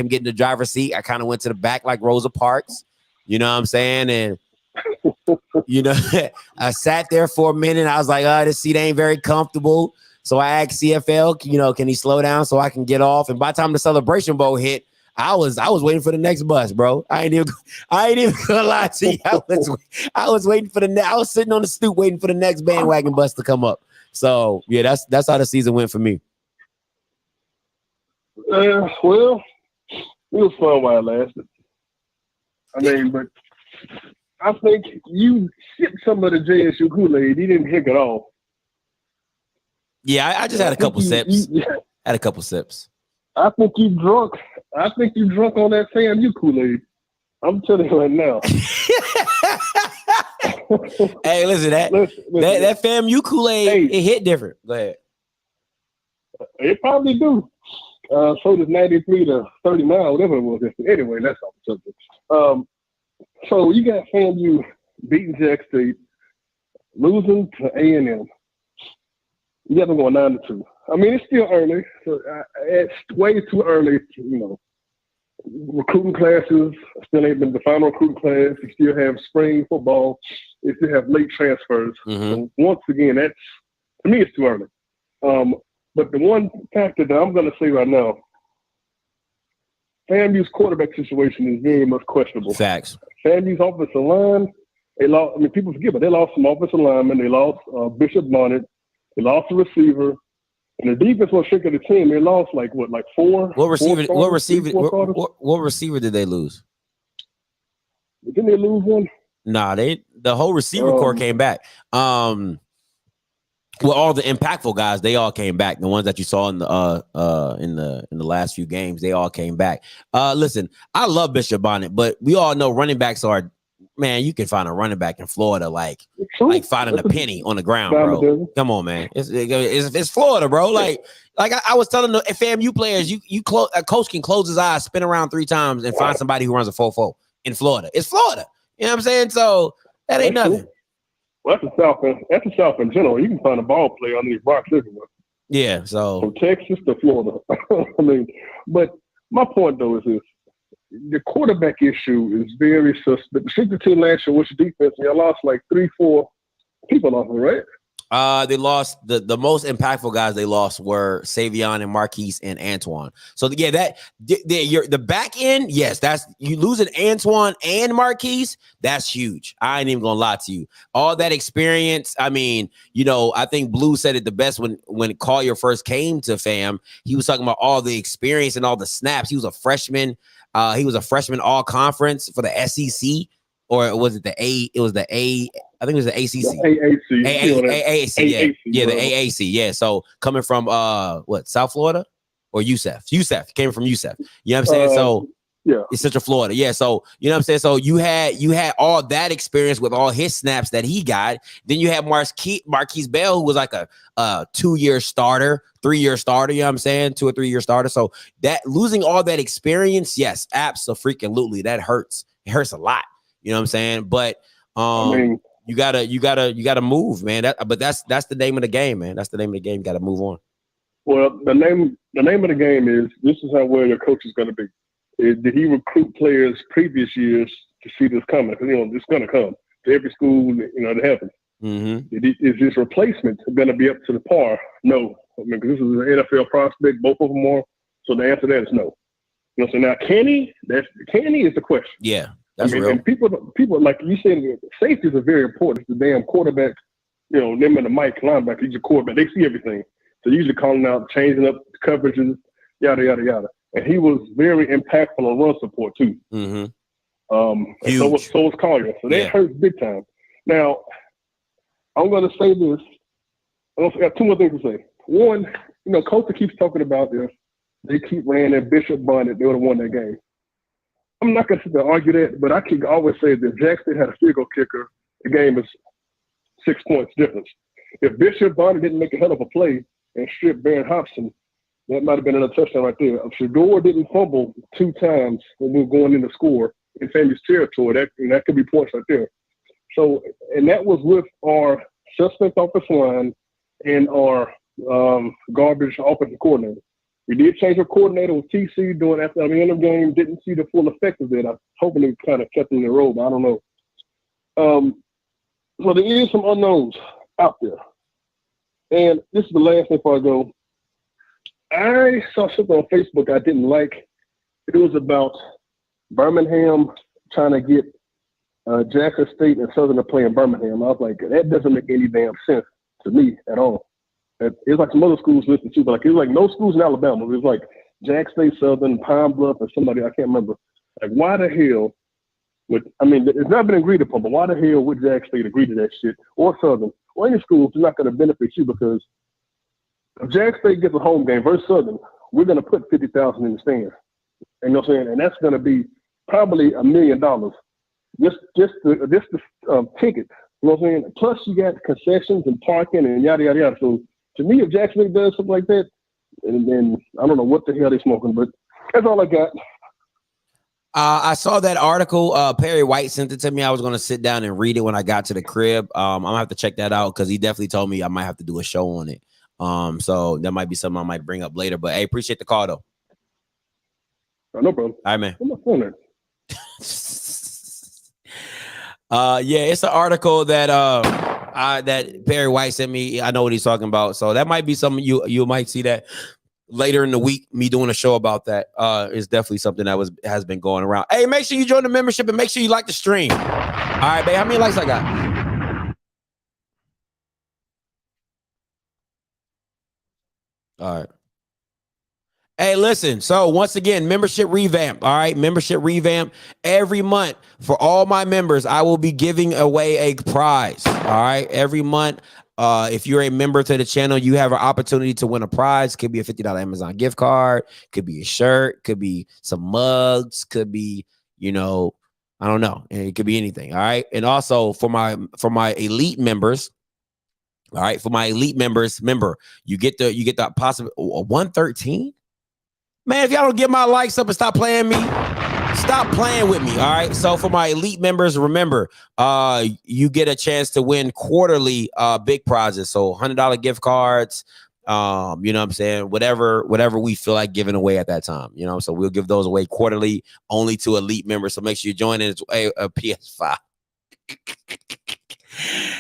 get in the driver's seat. I kind of went to the back like Rosa Parks. You know what I'm saying? And I sat there for a minute. I was like, this seat ain't very comfortable. So I asked CFL, can he slow down so I can get off? And by the time the celebration bowl hit, I was waiting for the next bus, bro. I ain't even gonna lie to you. I was waiting for I was sitting on the stoop waiting for the next bandwagon bus to come up. So yeah, that's how the season went for me. Well, it was fun while it lasted. I mean, but I think you sipped some of the JSU Kool-Aid. You didn't drink it all. Yeah, I just had a couple sips. Had a couple sips. I think you drunk on that FAMU Kool-Aid. I'm telling you right now. Hey, listen, that FAMU Kool-Aid, it hit different. Go ahead. It probably do. So does 93 to 39, whatever it was. Anyway, that's off the subject. So you got FAMU beating Jack State, losing to A&M. You got them going 9-2. I mean, it's still early. So it's way too early. Recruiting classes still ain't been the final recruiting class. You still have spring football. You still have late transfers. So once again, to me, it's too early. But the one factor that I'm going to say right now, FAMU's quarterback situation is very much questionable. Facts. FAMU's offensive line, they lost. I mean, people forget, but they lost some offensive linemen. They lost Bishop Bonnet. They lost a receiver, and the defense was shaking the team. They lost like four. What receiver did they lose? Didn't they lose one? Nah, the whole receiver core came back. All the impactful guys, they all came back. The ones that you saw in the last few games, they all came back. Listen, I love Bishop Bonnet, but we all know running backs are. Man, you can find a running back in Florida like finding a penny on the ground, bro. Come on, man. It's Florida, bro. Like I was telling the FAMU players, a coach can close his eyes, spin around 3 times, and find somebody who runs a 4.4 in Florida. It's Florida. You know what I'm saying? So that ain't nothing. Well, that's the South in general. You can find a ball player on these rocks everywhere. Yeah. So from Texas to Florida. I mean, but my point though is this. The quarterback issue is very suspect. The 62 last year, which defense, they lost like 3-4 people off, right? They lost the most impactful guys they lost were Savion and Marquise and Antoine. So yeah, the back end, yes, that's you losing Antoine and Marquise, that's huge. I ain't even gonna lie to you. All that experience, I mean, I think Blue said it the best when Collier first came to FAM. He was talking about all the experience and all the snaps. He was a freshman. He was a freshman all conference for the SEC, or was it the A? It was the A. I think it was the ACC. AAC. Yeah, the AAC. Yeah. So coming from South Florida or USF came from USF. You know what I'm saying? So yeah, it's Central Florida. Yeah. So you know what I'm saying? So you had all that experience with all his snaps that he got. Then you had Marquise Bell, who was like a 2-year starter, 3-year starter, you know what I'm saying? 2 or 3 year starter. So that losing all that experience, yes, absolutely. That hurts. It hurts a lot. You know what I'm saying? But I mean, you gotta move, man. But that's the name of the game, man. That's the name of the game. You gotta move on. Well, the name of the game is this is where the coach is gonna be. Did he recruit players previous years to see this coming? Because it's gonna come to every school. It happens. Is his replacement going to be up to the par? No. I mean, because this is an NFL prospect. Both of them are. So the answer to that is no. So now Kenny is the question. Yeah, that's real. And people like you said, safeties are very important. It's the damn quarterback. Them and the Mike linebacker. He's a quarterback. They see everything. So usually calling out, changing up coverages, yada yada yada. And he was very impactful on run support too. So was Collier. So that hurts big time. Now, I'm going to say this. I got two more things to say. One, Costa keeps talking about this. They keep running that Bishop Bonnet. They would have won that game. I'm not going to sit there and argue that, but I can always say that Jackson had a field goal kicker. The game is 6 points difference. If Bishop Bonnet didn't make a hell of a play and strip Baron Hobson, that might have been another touchdown right there. If Shador didn't fumble 2 times when we were going in to score in Famu's territory, that could be points right there. So, and that was with our suspect offensive line and our garbage offensive coordinator. We did change our coordinator with TC doing after the end of the game. Didn't see the full effect of it. I'm hoping it kind of kept in the road, but I don't know. So there is some unknowns out there. And this is the last thing before I go. I saw something on Facebook I didn't like. It was about Birmingham trying to get Jackson State and Southern to play in Birmingham. I was like, that doesn't make any damn sense to me at all. It's like some other schools listed too, but it was like no schools in Alabama. It was like Jackson State, Southern, Pine Bluff, or somebody I can't remember. Like, why the hell it's not been agreed upon, but why the hell would Jackson State agree to that shit, or Southern, or any schools? It's not going to benefit you, because if Jackson State gets a home game versus Southern, we're going to put 50,000 in the stands. You know what I'm saying? And that's going to be probably $1 million. Just the tickets. You know what I'm saying? Plus you got concessions and parking and yada yada yada. So to me, if Jackson State does something like that, and then I don't know what the hell they're smoking, but that's all I got. I saw that article. Perry White sent it to me. I was going to sit down and read it when I got to the crib. I'm going to have to check that out, because he definitely told me I might have to do a show on it. So that might be something I might bring up later. But hey, appreciate the call though. No problem. All right, man. What's my phone there? Yeah, it's an article that that Perry White sent me. I know what he's talking about. So that might be something you might see that later in the week, me doing a show about that. Is definitely something that has been going around. Hey, make sure you join the membership and make sure you like the stream. All right, babe. How many likes I got? All right. Hey, listen. So once again, membership revamp. All right. Membership revamp. Every month for all my members, I will be giving away a prize. All right. Every month. If you're a member to the channel, you have an opportunity to win a prize. Could be a $50 Amazon gift card. Could be a shirt. Could be some mugs. Could be, I don't know. It could be anything. All right. And also for my elite members. All right. For my elite members, you get the possible 113. Man, if y'all don't get my likes up and stop playing me, stop playing with me. All right. So for my elite members, remember, you get a chance to win quarterly big prizes. So $100 gift cards. You know what I'm saying? Whatever we feel like giving away at that time. So we'll give those away quarterly only to elite members. So make sure you join in. It's a PS5.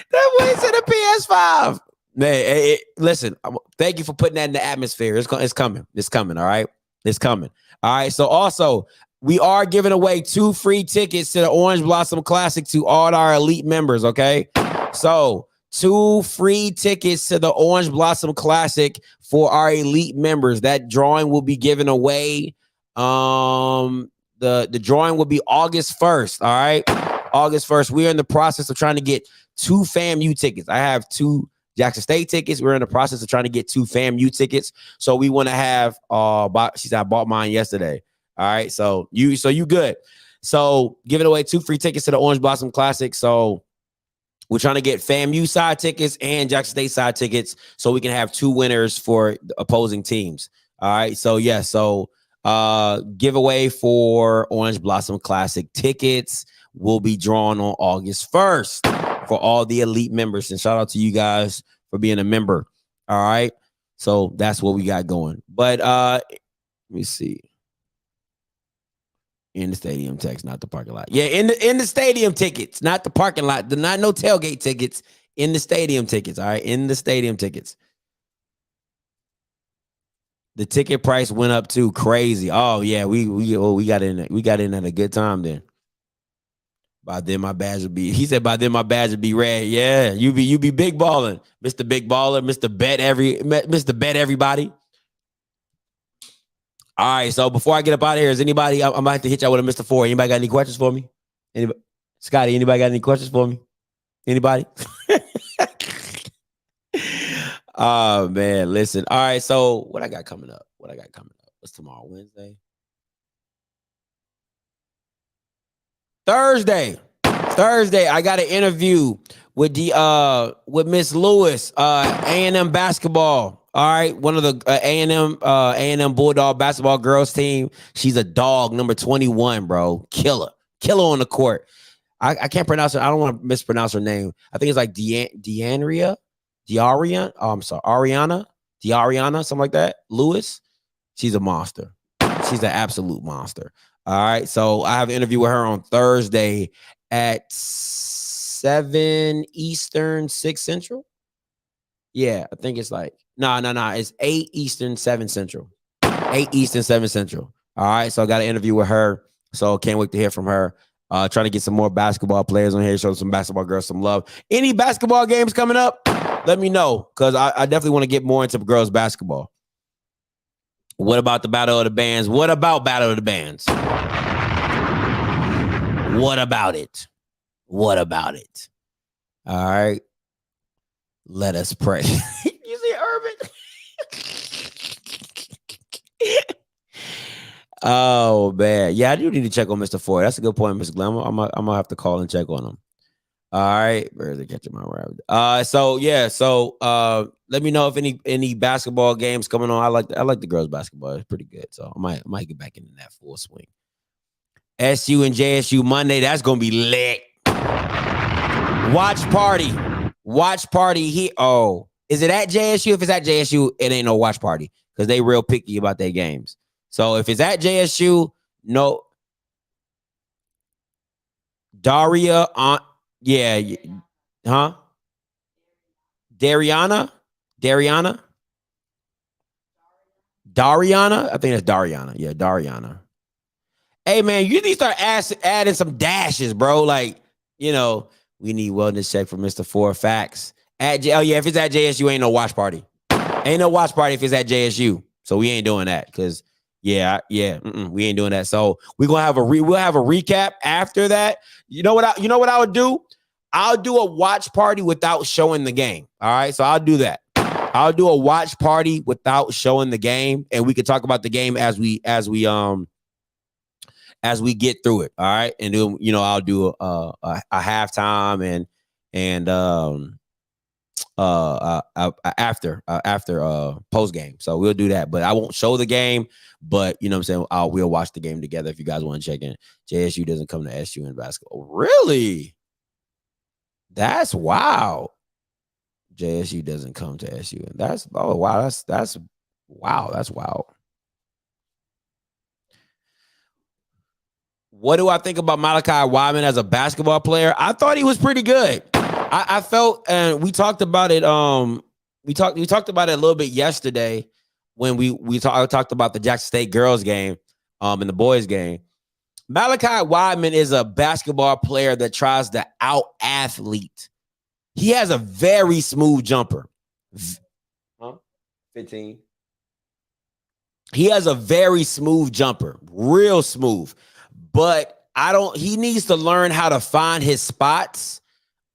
That way said a PS5. Hey, listen, thank you for putting that in the atmosphere. It's coming. It's coming. All right. It's coming. All right. So also, we are giving away 2 free tickets to the Orange Blossom Classic to all our elite members. Okay. So 2 free tickets to the Orange Blossom Classic for our elite members. That drawing will be given away. The drawing will be August 1st. All right. August 1st. We're in the process of trying to get 2 FAMU tickets. I have 2 Jackson State tickets. We're in the process of trying to get 2 FAMU tickets. So we want to have she said I bought mine yesterday. All right. So you good. So giving away 2 free tickets to the Orange Blossom Classic. So we're trying to get FAMU side tickets and Jackson State side tickets so we can have 2 winners for opposing teams. All right. So yeah. So giveaway for Orange Blossom Classic tickets will be drawn on August 1st. For all the elite members, and shout out to you guys for being a member. All right. So that's what we got going. But let me see. In the stadium text, not the parking lot. Yeah, in the stadium tickets, not the parking lot. Not no tailgate tickets. In the stadium tickets. All right. In the stadium tickets. The ticket price went up too. Crazy. Oh yeah, we got in. We got in at a good time then. By then my badge would be. He said by then my badge would be red. Yeah, you be big balling, Mr. Big Baller, Mr. Bet everybody. All right, so before I get up out of here, is anybody? I'm about to hit y'all with a Mr. 4. Anybody got any questions for me? Anybody? Scotty, anybody got any questions for me? Anybody? Oh man, listen. All right, so what I got coming up? What's tomorrow? Wednesday? Thursday, I got an interview with with Miss Lewis, A&M basketball. All right, one of the A&M Bulldog basketball girls team. She's a dog, number 21, bro. Killer on the court. I can't pronounce it. I don't want to mispronounce her name. I think it's like Diariana. Oh, I'm sorry, Diariana, something like that. Lewis. She's a monster. She's an absolute monster. All right. So I have an interview with her on Thursday at 7 Eastern, 6 Central. Yeah, I think it's like, no. It's 8 Eastern, 7 Central. 8 Eastern, 7 Central. All right. So I got an interview with her. So can't wait to hear from her. Trying to get some more basketball players on here, show some basketball girls some love. Any basketball games coming up? Let me know, because I definitely want to get more into girls basketball. What about the Battle of the Bands? What about Battle of the Bands? What about it? All right. Let us pray. You see Urban? Oh, man. Yeah, I do need to check on Mr. Ford. That's a good point, Mr. Glenn. I'm gonna have to call and check on him. All right. Where's it catching my rabbit? So let me know if any basketball games coming on. I like the girls basketball. It's pretty good. So I might get back into that full swing. SU and JSU Monday. That's gonna be lit. Watch party here. Oh, is it at JSU? If it's at JSU, it ain't no watch party because they real picky about their games. So if it's at JSU, no. Daria on. Yeah. Huh? Dariana? I think that's Dariana. Yeah, Dariana. Hey, man, you need to start adding some dashes, bro. Like, we need wellness check for Mr. Four Facts. If it's at JSU, ain't no watch party. Ain't no watch party if it's at JSU. So we ain't doing that because, we ain't doing that. So we're gonna have we'll have a recap after that. You know what I would do? I'll do a watch party without showing the game. All right, so I'll do that. I'll do a watch party without showing the game, and we can talk about the game as we get through it. All right, and then I'll do a halftime and after post game. So we'll do that, but I won't show the game. But you know what I'm saying, we'll watch the game together if you guys want to check in. JSU doesn't come to SU in basketball. Really? That's wild. JSU doesn't come to SU. That's wow. That's wow. That's wild. What do I think about Malachi Weidman as a basketball player? I thought he was pretty good. I felt, and we talked about it. We talked about it a little bit yesterday when we talked about the Jackson State girls game, and the boys game. Malachi Weidman is a basketball player that tries to out-athlete. He has a very smooth jumper. 15. He has a very smooth jumper, real smooth. But he needs to learn how to find his spots.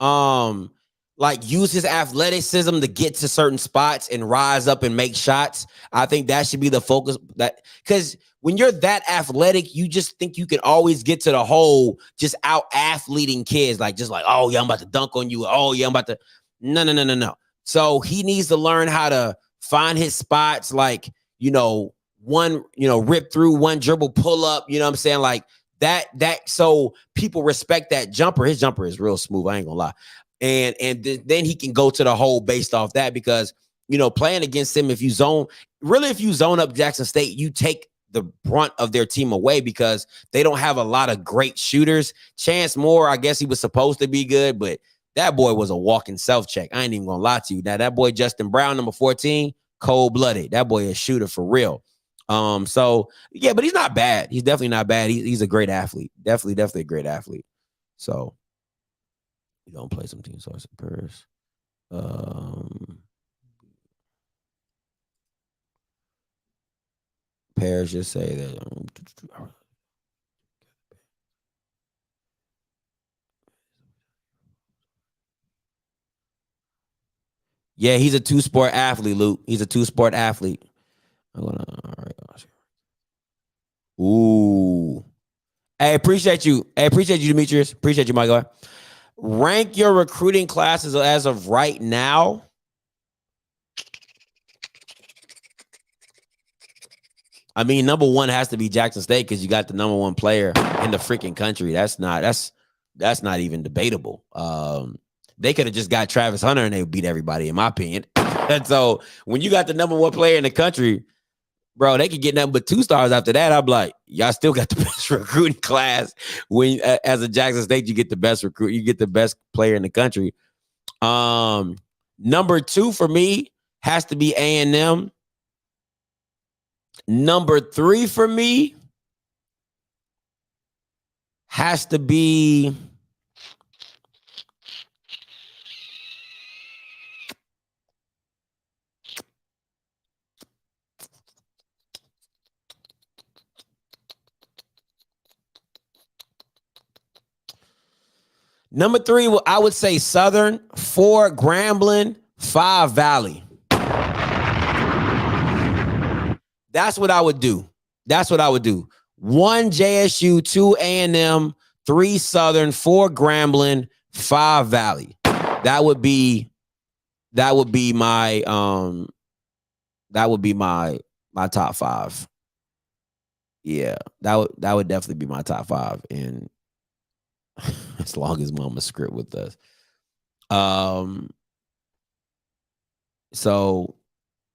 Like use his athleticism to get to certain spots and rise up and make shots. I think that should be the focus. Because when you're that athletic, you just think you can always get to the hole, just out athleting kids, oh yeah, I'm about to dunk on you. Oh yeah, I'm about to. No. So he needs to learn how to find his spots, rip through, one dribble, pull up. You know what I'm saying, like that. So people respect that jumper. His jumper is real smooth. I ain't gonna lie. And then he can go to the hole based off that because, playing against him, if you zone up Jackson State, you take the brunt of their team away because they don't have a lot of great shooters. Chance Moore, I guess he was supposed to be good, but that boy was a walking self-check. I ain't even gonna lie to you. Now, that boy Justin Brown, number 14, cold-blooded. That boy is a shooter for real. So, yeah, but he's not bad. He's definitely not bad. He's a great athlete. Definitely a great athlete. So, we don't play some team source in Paris. Paris just say that. Yeah, he's a two-sport athlete, Luke. He's a two-sport athlete. All right. Ooh. Hey, appreciate you. Hey, appreciate you, Demetrius. Appreciate you, my guy. Rank your recruiting classes as of right now. I mean, number one has to be Jackson State because you got the number one player in the freaking country. That's not even debatable. They could have just got Travis Hunter and they would beat everybody, in my opinion. And so when you got the number one player in the country, bro, they could get nothing but 2 stars after that. I'm like, y'all still got the best recruiting class. When as a Jackson State, you get the best recruit, you get the best player in the country. Number 2 for me has to be A&M. Number 3 for me has to be Number 3, I would say Southern, 4 Grambling, 5 Valley. That's what I would do. 1 JSU, 2 A&M, 3 Southern, 4 Grambling, 5 Valley. That would be my top 5. Yeah, that would definitely be my top 5. And as long as Mama script with us. So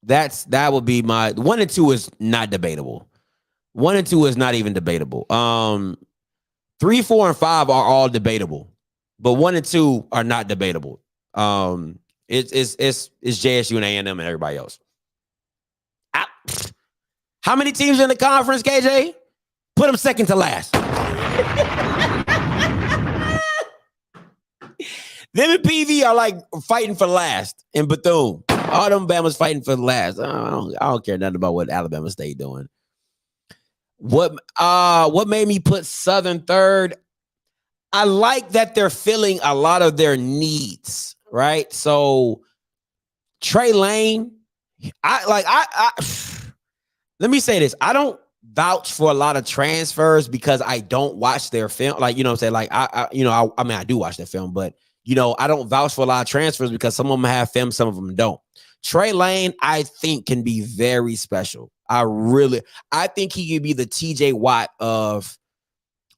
that would be my 1 and 2 is not debatable. 1 and 2 is not even debatable. 3, 4, and 5 are all debatable, but 1 and 2 are not debatable. It's JSU and A&M and everybody else. How many teams in the conference, KJ? Put them second to last. Them and PV are like fighting for last in Bethune. All them Bama's fighting for last. I don't care nothing about what Alabama State doing. What made me put Southern third? I like that they're filling a lot of their needs, right? So Trey Lane, let me say this. I don't vouch for a lot of transfers because I don't watch their film. Like, you know what I'm saying? Like, I do watch their film, but I don't vouch for a lot of transfers because some of them have film, some of them don't. Trey Lane, I think, can be very special. I think he could be the TJ Watt of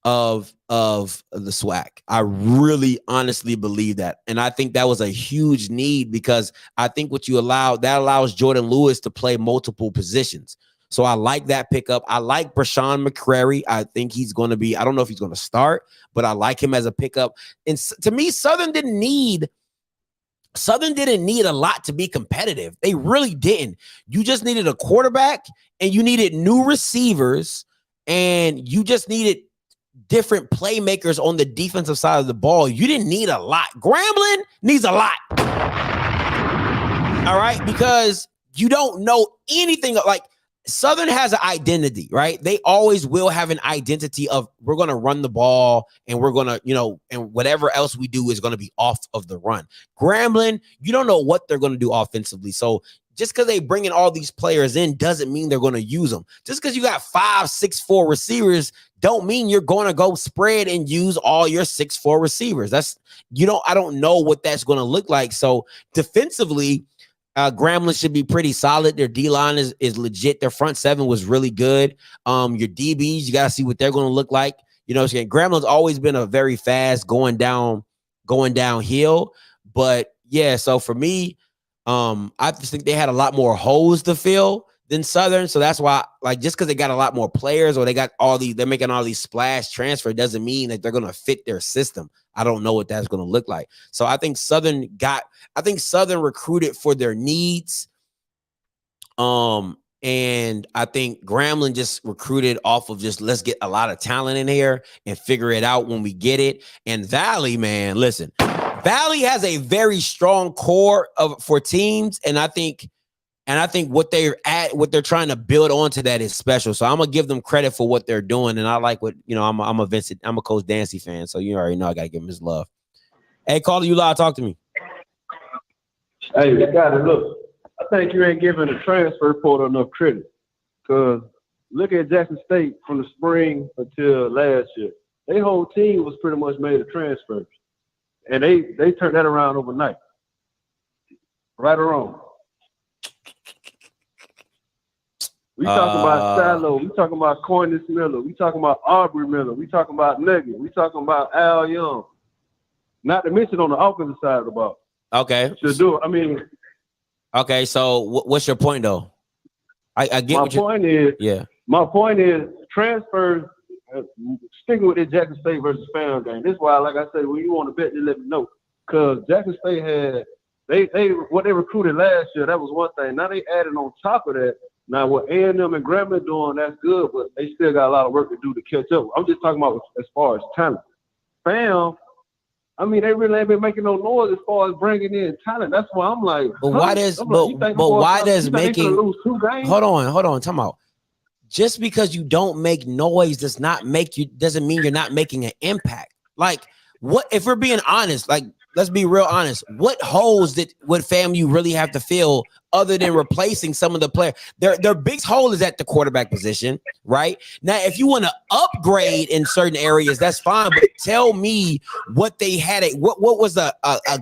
the SWAC. I really honestly believe that. And I think that was a huge need because I think that allows Jordan Lewis to play multiple positions. So I like that pickup. I like Rashad McCrary. I think he's going to be, I don't know if he's going to start, but I like him as a pickup. And to me, Southern didn't need a lot to be competitive. They really didn't. You just needed a quarterback and you needed new receivers and you just needed different playmakers on the defensive side of the ball. You didn't need a lot. Grambling needs a lot. All right? Because you don't know anything. Like, Southern has an identity, right? They always will have an identity of we're going to run the ball and we're going to, and whatever else we do is going to be off of the run. Grambling, you don't know what they're going to do offensively. So just because they bringing all these players in doesn't mean they're going to use them. Just because you got 5'6'4" receivers don't mean you're going to go spread and use all your 6'4" receivers. I don't know what that's going to look like. So defensively, Grambling should be pretty solid. Their D-line is legit. Their front seven was really good. Your DBs, you got to see what they're going to look like. Grambling's always been a very fast going downhill. But yeah, so for me, I just think they had a lot more holes to fill than Southern. So that's why, just because they got a lot more players or they're making all these splash transfer doesn't mean that they're going to fit their system. I don't know what that's going to look like. So I think Southern recruited for their needs. And I think Grambling just recruited off of just let's get a lot of talent in here and figure it out when we get it. And Valley, man, listen, Valley has a very strong core for teams, and I think what they're trying to build onto that is special. So I'm gonna give them credit for what they're doing, and I like what I'm a Coach Dancy fan, so you already know I gotta give him his love. Hey, Caller, you live? Talk to me. Hey, you gotta look. I think you ain't giving the transfer portal enough credit. Cause look at Jackson State from the spring until last year. Their whole team was pretty much made of transfers. And they turned that around overnight. Right or wrong? We talking about Shiloh. We talking about Cornish Miller. We talking about Aubrey Miller. We talking about Nugget. We talking about Al Young. Not to mention on the offensive side of the ball. Okay. To do it. I mean. Okay, so what's your point though? I get my point is. Yeah. My point is transfers. Sticking with the Jackson State versus Famu game. This is why, like I said, when you want to bet, just let me know. Because Jackson State had what they recruited last year. That was one thing. Now they added on top of that. Now what A&M and Grambling doing, that's good, but they still got a lot of work to do to catch up. I'm just talking about as far as talent. Famu, I mean, they really ain't been making no noise as far as bringing in talent. That's why I'm like, but why does making lose 2 games? Hold on, time out. Just because you don't make noise doesn't mean you're not making an impact. Like, what if we're being honest? Like, let's be real honest. What holes would FAMU really have to fill other than replacing some of the players? Their biggest hole is at the quarterback position, right? Now, if you want to upgrade in certain areas, that's fine. But tell me what they had. What was a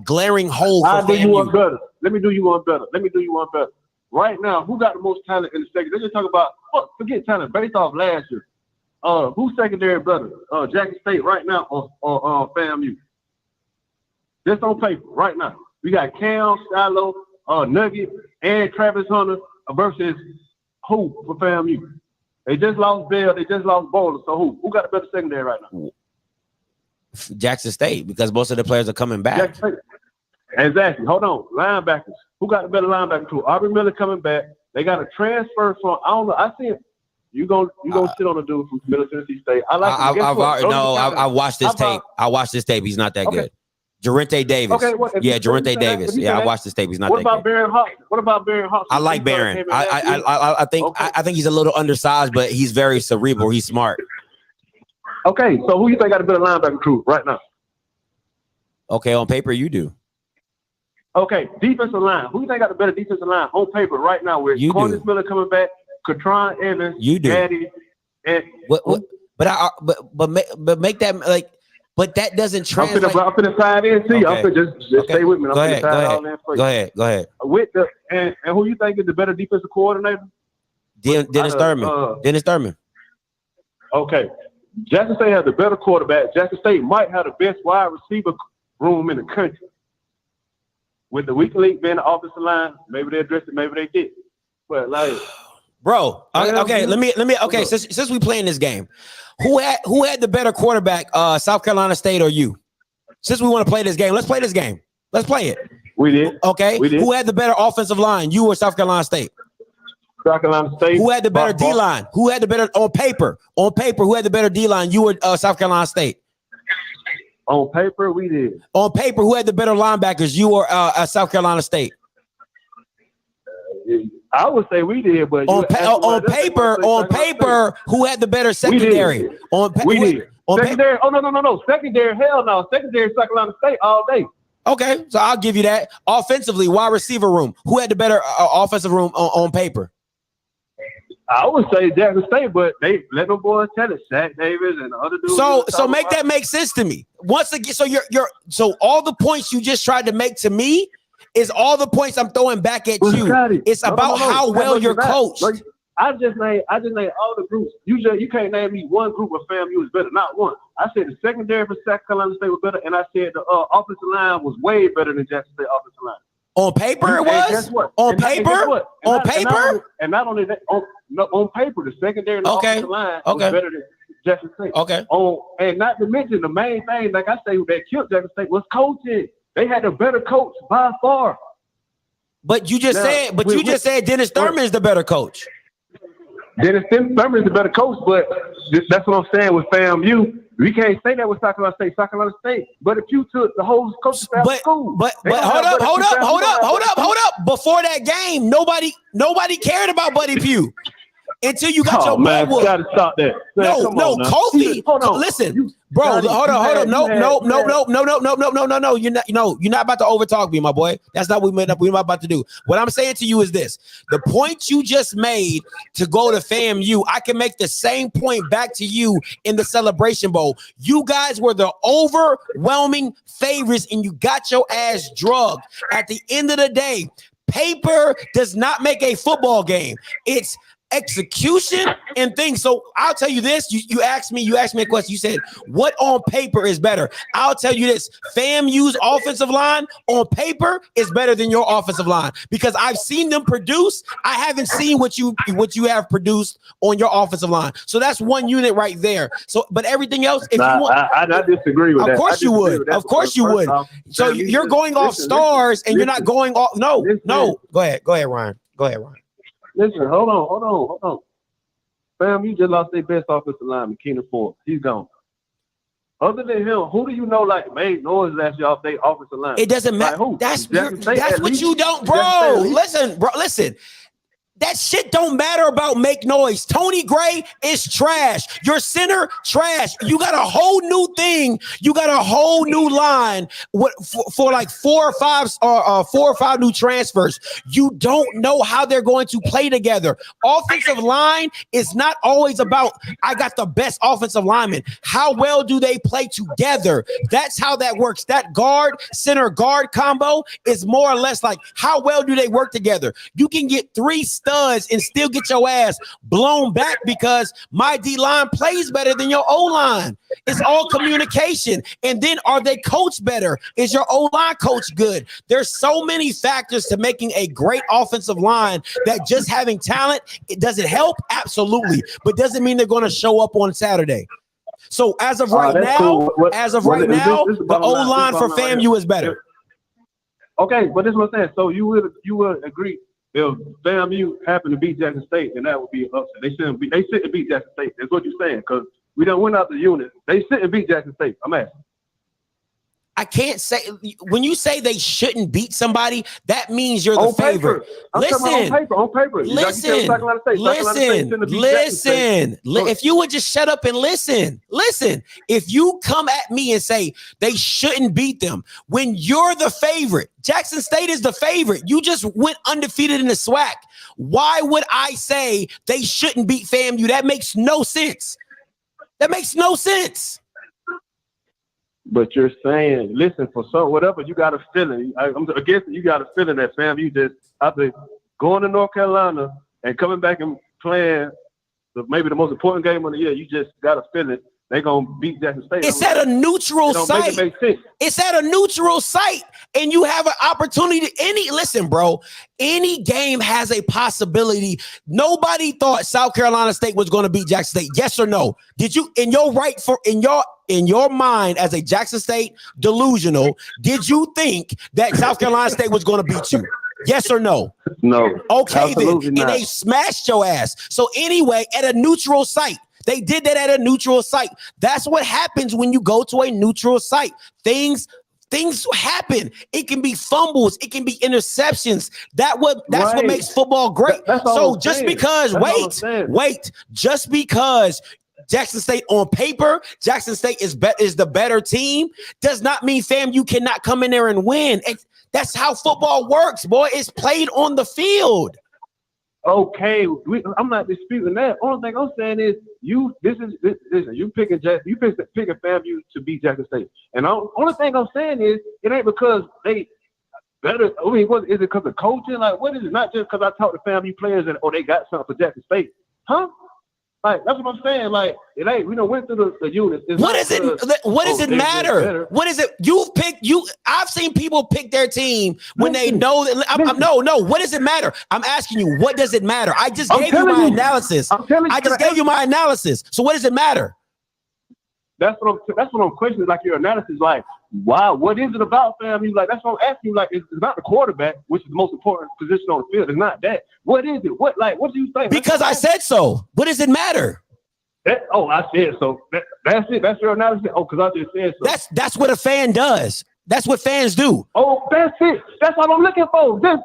glaring hole for I'll do FAMU? You one better. Let me do you one better. Right now, who got the most talent in the second? They just talk about forget talent based off last year. Who's secondary better? Jackson State right now or FAMU? Just on paper, right now. We got Cam, Shiloh, Nugget, and Travis Hunter versus who for FAMU? They just lost Bell, they just lost Bowler. So who got the better secondary right now? Jackson State, because most of the players are coming back. Jackson State. Exactly. Hold on. Linebackers. Who got the better linebacker too? Aubrey Miller coming back. They got a transfer from, I don't know. I see it. You gonna sit on the dude from Middle Tennessee State. I like I watched this tape. I watched this tape. He's not that good. Jarente Davis. Okay, Jarente Davis. Yeah, I watched this tape. He's not that good. What about Barron Hawks? I like Barron. I think he's a little undersized, but he's very cerebral. He's smart. Okay, so who you think got a better linebacker crew right now? Okay, on paper you do. Okay, defensive line. Who you think got the better defensive line on paper right now? With Cornish Miller coming back, Katron Evans, you do. Gaddy, and but make that like. But that doesn't translate. I'm finna sign in. See, I'm finna just stay with me. Go ahead. With and who you think is the better defensive coordinator? Dennis Thurman. Dennis Thurman. Okay. Jackson State has the better quarterback. Jackson State might have the best wide receiver room in the country. With the weak link being the offensive line, maybe they addressed it, maybe they did. But like, bro, okay, let me. Okay, since we playing this game, who had the better quarterback, South Carolina State or you? Since we want to play this game, let's play this game. Let's play it. We did. Okay. We did. Who had the better offensive line, you or South Carolina State? South Carolina State. Who had the better D line? Who had the better on paper? On paper, who had the better D line, you or South Carolina State? On paper, we did. On paper, who had the better linebackers, you or South Carolina State? I would say we did, but on paper, who had the better secondary? We did. Secondary? Oh no! Secondary, hell no! Secondary, South Carolina State all day. Okay, so I'll give you that. Offensively, wide receiver room, who had the better offensive room on paper? I would say Jackson State, but they let them boys tell it. Shaq Davis and the other dudes. So make that make sense to me. Once again, so all the points you just tried to make to me is all the points I'm throwing back at you. It's about how well you're coached. Like, I just named all the groups. You can't name me one group of FAMU is better. Not one. I said the secondary for South Carolina State was better, and I said the offensive line was way better than Jackson State offensive line. On paper, it was. Guess what? On paper. On paper. And not only that, on paper, the secondary and the offensive line was better than Jackson State. Okay. And not to mention the main thing, like I say, that killed Jackson State was coaching. They had a better coach by far. But you just said Dennis Thurman is the better coach. Dennis Thurman is the better coach, but that's what I'm saying with FAMU. We can't say that with South Carolina State. South Carolina State. But if you took the whole coaching staff of school, but hold up. Before that game, nobody cared about Buddy Pugh. until you got your man, butt whooped. gotta stop that. Man, No, Kofi. Listen, bro. Hold on. No. You're not about to overtalk me, my boy. That's not what we're about to do. What I'm saying to you is this: the point you just made to go to FAMU, I can make the same point back to you in the Celebration Bowl. You guys were the overwhelming favorites, and you got your ass drugged. At the end of the day, paper does not make a football game. It's execution and things. So I'll tell you this. You asked me a question. You said, what on paper is better? I'll tell you this. FAMU's offensive line on paper is better than your offensive line because I've seen them produce. I haven't seen what you have produced on your offensive line. So that's one unit right there. So, but everything else, if you want, I disagree with that. Of course you would. Of course you would. So you're going off stars and you're not going off. No. Go ahead, Ryan. Listen, hold on. Fam, you just lost their best offensive lineman, Keenan Ford. He's gone. Other than him, who do you know made noise last year off their offensive line? It doesn't matter. That's what you don't, bro. Listen. That shit don't matter about make noise. Tony Gray is trash. Your center, trash. You got a whole new thing. You got a whole new line for like 4 or 5 new transfers. You don't know how they're going to play together. Offensive line is not always about, I got the best offensive lineman. How well do they play together? That's how that works. That center guard combo is more or less like, how well do they work together? You can get 3 studs and still get your ass blown back because my D-line plays better than your O-line. It's all communication. And then are they coached better? Is your O-line coach good? There's so many factors to making a great offensive line that just having talent, does it help? Absolutely. But doesn't mean they're going to show up on Saturday. So as of right now, cool. The O-line for FAMU is better. Okay, but this is what I'm saying. So you would agree if FAMU happened to beat Jackson State, then that would be an upset. They shouldn't beat Jackson State. That's what you're saying, because we done went out the unit. They shouldn't beat Jackson State. I'm asking. I can't say when you say they shouldn't beat somebody, that means you're the favorite. Listen. If you would just shut up and listen. If you come at me and say they shouldn't beat them when you're the favorite, Jackson State is the favorite. You just went undefeated in the SWAC. Why would I say they shouldn't beat FAMU? That makes no sense. But you're saying, listen, for whatever you got a feeling. I'm guessing you got a feeling that FAMU just after going to North Carolina and coming back and playing maybe the most important game of the year, you just got a feeling they're gonna beat Jackson State. It's at a neutral site. It's at a neutral site, and you have an opportunity. Listen, bro. Any game has a possibility. Nobody thought South Carolina State was going to beat Jackson State. Yes or no? Did you? In your mind as a Jackson State delusional, did you think that South Carolina State was going to beat you? Yes or no? No. Okay, then. And they smashed your ass. So anyway, at a neutral site. They did that at a neutral site. That's what happens when you go to a neutral site. Things happen. It can be fumbles. It can be interceptions. That's what makes football great. So just because Jackson State on paper, Jackson State is the better team, does not mean FAMU cannot come in there and win. That's how football works, boy. It's played on the field. Okay, I'm not disputing that. Only thing I'm saying is you picking FAMU to beat Jackson State, and only thing I'm saying is it ain't because they better. I mean, is it because of coaching? Like, what is it? Not just because I talked to FAMU players and they got something for Jackson State, huh? Like, that's what I'm saying. Like, it ain't. We don't went through the units. What does it matter? What is it? I've seen people pick their team when they know that. No. What does it matter? I'm asking you. What does it matter? I just gave you my analysis. I just gave you my analysis. So what does it matter? That's what I'm questioning. Like your analysis. Like, wow, what is it about FAMU? Like, that's what I'm asking you. Like, it's not the quarterback, which is the most important position on the field. It's not that. What is it? What do you think? Because I said so. What does it matter? I said so. That's it. That's your analysis. Oh, because I just said so. That's what a fan does. That's what fans do. Oh, that's it. That's what I'm looking for. Just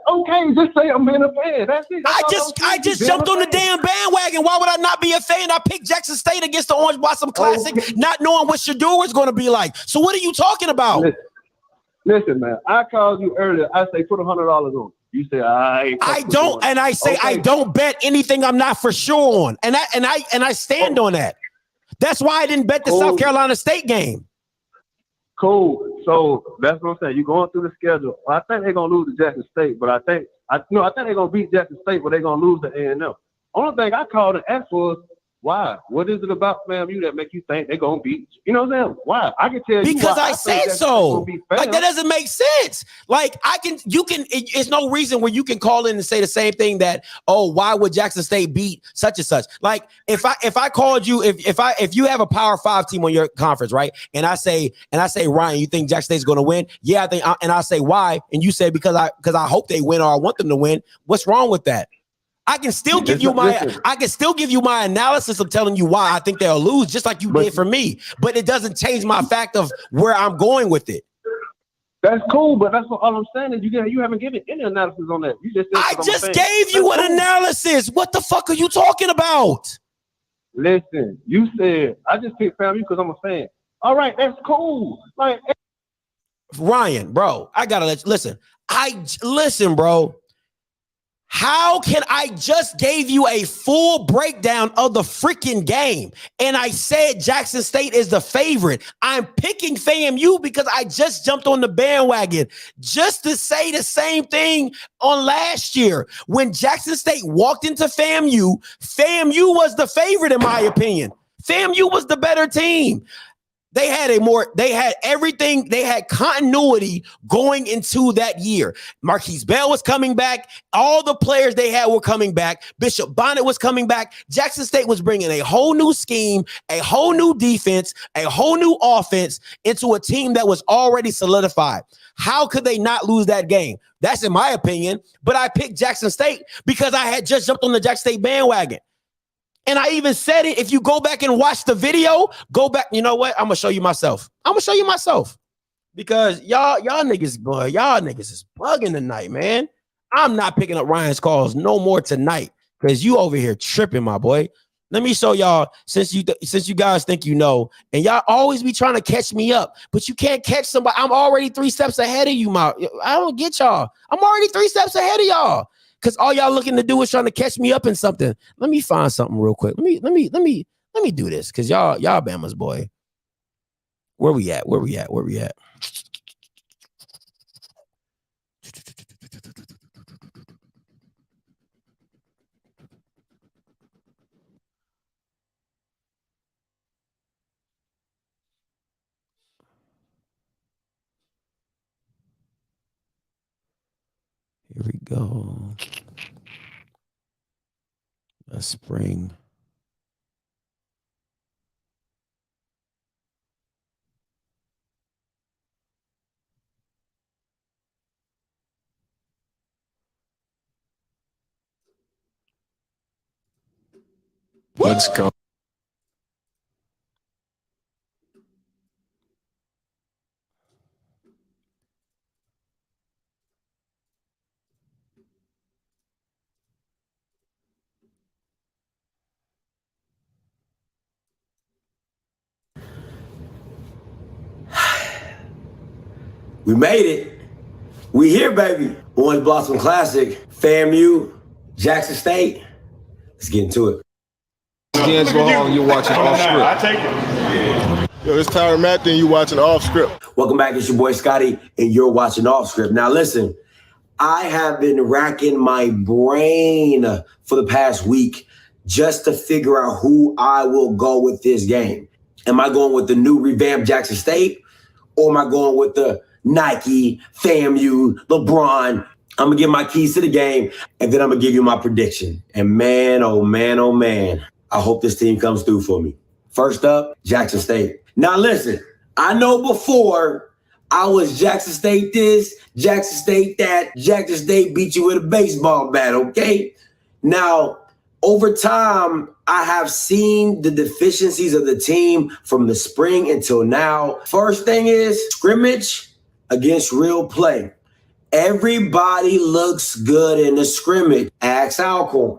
say I'm being a fan. That's it. I just jumped on the damn bandwagon. Why would I not be a fan? I picked Jackson State against the Orange Blossom Classic, not knowing what Shador was going to be like. So what are you talking about? Listen, man. I called you earlier. I say put $100 on. You say I don't, and I say I don't bet anything I'm not for sure on, and I stand on that. That's why I didn't bet the South Carolina State game. Cool. So that's what I'm saying. You're going through the schedule. I think they're gonna lose to Jackson State, but I think they're gonna beat Jackson State, but they're gonna lose to A&M. Only thing I called and asked was why? What is it about FAMU that make you think they're gonna beat? You know what I'm saying? Why? I can tell you because I said so. Like that doesn't make sense. Like it's no reason where you can call in and say the same thing that, oh, why would Jackson State beat such and such? Like if I called you, if you have a Power 5 team on your conference, right? And I say, Ryan, you think Jackson State's gonna win? Yeah, I think, and I say why, and you say because I hope they win or I want them to win. What's wrong with that? I can still give you my analysis of telling you why I think they'll lose, just like you did for me. But it doesn't change my fact of where I'm going with it. That's cool, but that's what all I'm saying is you haven't given any analysis on that. You just gave you an analysis. What the fuck are you talking about? Listen, you said I just picked FAMU because I'm a fan. All right, that's cool. Like Ryan, bro, I gotta listen, bro. How can I just gave you a full breakdown of the freaking game? And I said Jackson State is the favorite. I'm picking FAMU because I just jumped on the bandwagon just to say the same thing on last year. When Jackson State walked into FAMU was the favorite in my opinion. FAMU was the better team. They had everything. They had continuity going into that year. Marquise Bell was coming back. All the players they had were coming back. Bishop Bonnet was coming back. Jackson State was bringing a whole new scheme, a whole new defense, a whole new offense into a team that was already solidified. How could they not lose that game? That's in my opinion. But I picked Jackson State because I had just jumped on the Jackson State bandwagon. And I even said it. If you go back and watch the video, go back. You know what? I'm going to show you myself. Because y'all niggas is bugging tonight, man. I'm not picking up Ryan's calls no more tonight because you over here tripping, my boy. Let me show y'all, since you guys think you know, and y'all always be trying to catch me up, but you can't catch somebody. I'm already 3 steps ahead of you, I don't get y'all. I'm already 3 steps ahead of y'all. Because all y'all looking to do is trying to catch me up in something. Let me find something real quick. Let me do this. Because y'all Bama's boy. Where we at? Here we go. A spring. Let's go. We made it. We here, baby. Orange Blossom Classic, FAMU, Jackson State. Let's get into it. D'Angelo Hall, you're watching Off Script. I take it. Yo, it's Tyler Matthew, and you're watching Off Script. Welcome back. It's your boy Scotty, and you're watching Off Script. Now, listen, I have been racking my brain for the past week just to figure out who I will go with this game. Am I going with the new revamped Jackson State, or am I going with the Nike, FAMU, LeBron? I'm going to give my keys to the game, and then I'm going to give you my prediction. And man, oh man, I hope this team comes through for me. First up, Jackson State. Now listen, I know before I was Jackson State this, Jackson State that, Jackson State beat you with a baseball bat, okay? Now, over time, I have seen the deficiencies of the team from the spring until now. First thing is scrimmage against real play. Everybody looks good in the scrimmage. Ask Alcorn,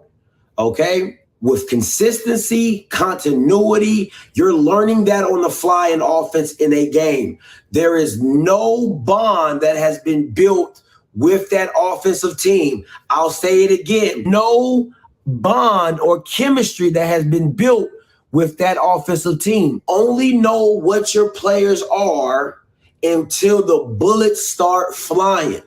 okay? With consistency, continuity, you're learning that on the fly in offense in a game. There is no bond that has been built with that offensive team. I'll say it again. No bond or chemistry that has been built with that offensive team. Only know what your players are until the bullets start flying.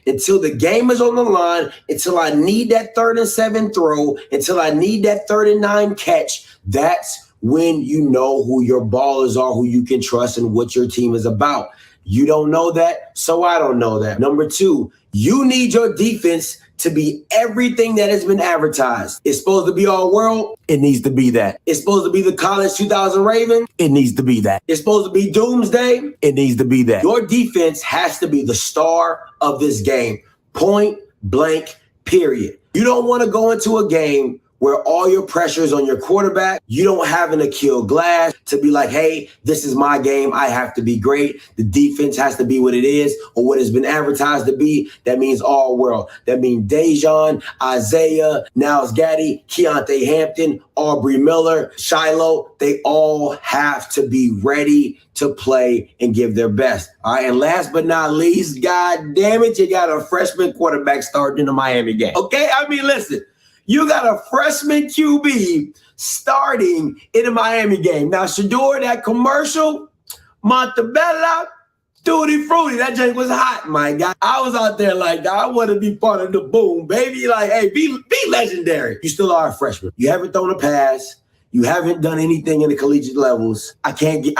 Until the game is on the line, until I need that 3rd and 7 throw, until I need that 3rd and 9 catch, that's when you know who your ballers are, who you can trust, and what your team is about. You don't know that, so I don't know that. Number 2, you need your defense to be everything that has been advertised. It's supposed to be all world. It needs to be that. It's supposed to be the college 2000 Raven. It needs to be that. It's supposed to be doomsday. It needs to be that. Your defense has to be the star of this game. Point blank, period. You don't want to go into a game where all your pressure is on your quarterback. You don't have an Akil Glass to be like, hey, this is my game. I have to be great. The defense has to be what it is or what has been advertised to be. That means all world. That means Dejon, Isaiah, Niles Gaddy, Keontae Hampton, Aubrey Miller, Shiloh. They all have to be ready to play and give their best. All right, and last but not least, God damn it, you got a freshman quarterback starting in the Miami game. Okay, I mean, listen. You got a freshman QB starting in a Miami game. Now, Shador, that commercial, Montebello, Tutti Frutti, that joint was hot, my guy. I was out there like, I want to be part of the boom, baby. Like, hey, be legendary. You still are a freshman. You haven't thrown a pass. You haven't done anything in the collegiate levels. I can't give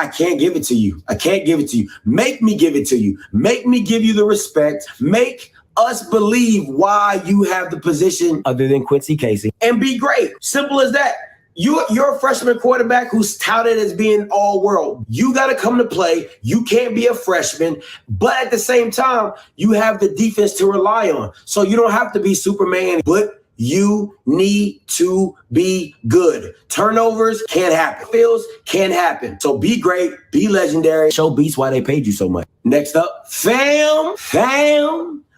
it to you. I can't give it to you. Make me give it to you. Make me give you the respect. Make us believe why you have the position other than Quincy Casey and be great. Simple as that. You're a freshman quarterback who's touted as being all world. You got to come to play. You can't be a freshman, but at the same time, you have the defense to rely on. So you don't have to be Superman, but you need to be good. Turnovers can't happen. Fails can't happen. So be great, be legendary. Show Beats why they paid you so much. Next up, fam.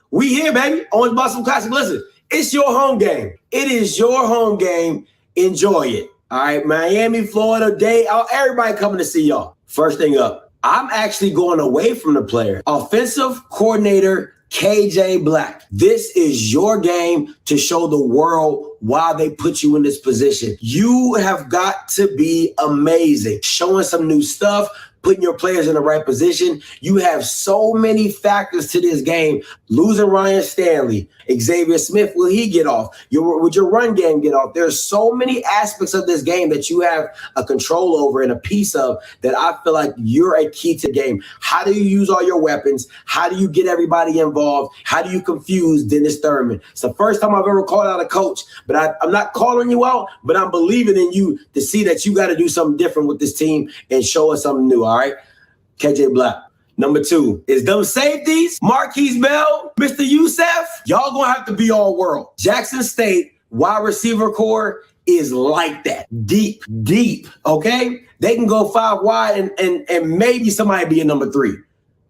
We here, baby. On Boston Classic. Listen, it's your home game. It is your home game. Enjoy it. All right, Miami, Florida, day out. Everybody coming to see y'all. First thing up, I'm actually going away from the player. Offensive coordinator KJ Black. This is your game to show the world why they put you in this position. You have got to be amazing. Showing some new stuff, putting your players in the right position. You have so many factors to this game. Losing Ryan Stanley, Xavier Smith, will he get off? Would your run game get off? There's so many aspects of this game that you have a control over and a piece of that I feel like you're a key to the game. How do you use all your weapons? How do you get everybody involved? How do you confuse Dennis Thurman? It's the first time I've ever called out a coach, but I'm not calling you out, but I'm believing in you to see that you got to do something different with this team and show us something new, all right? KJ Black. Number 2 is them safeties, Marquise Bell, Mr. Youssef. Y'all gonna have to be all world. Jackson State wide receiver core is like that. Deep, okay? They can go 5 wide and maybe somebody be a number 3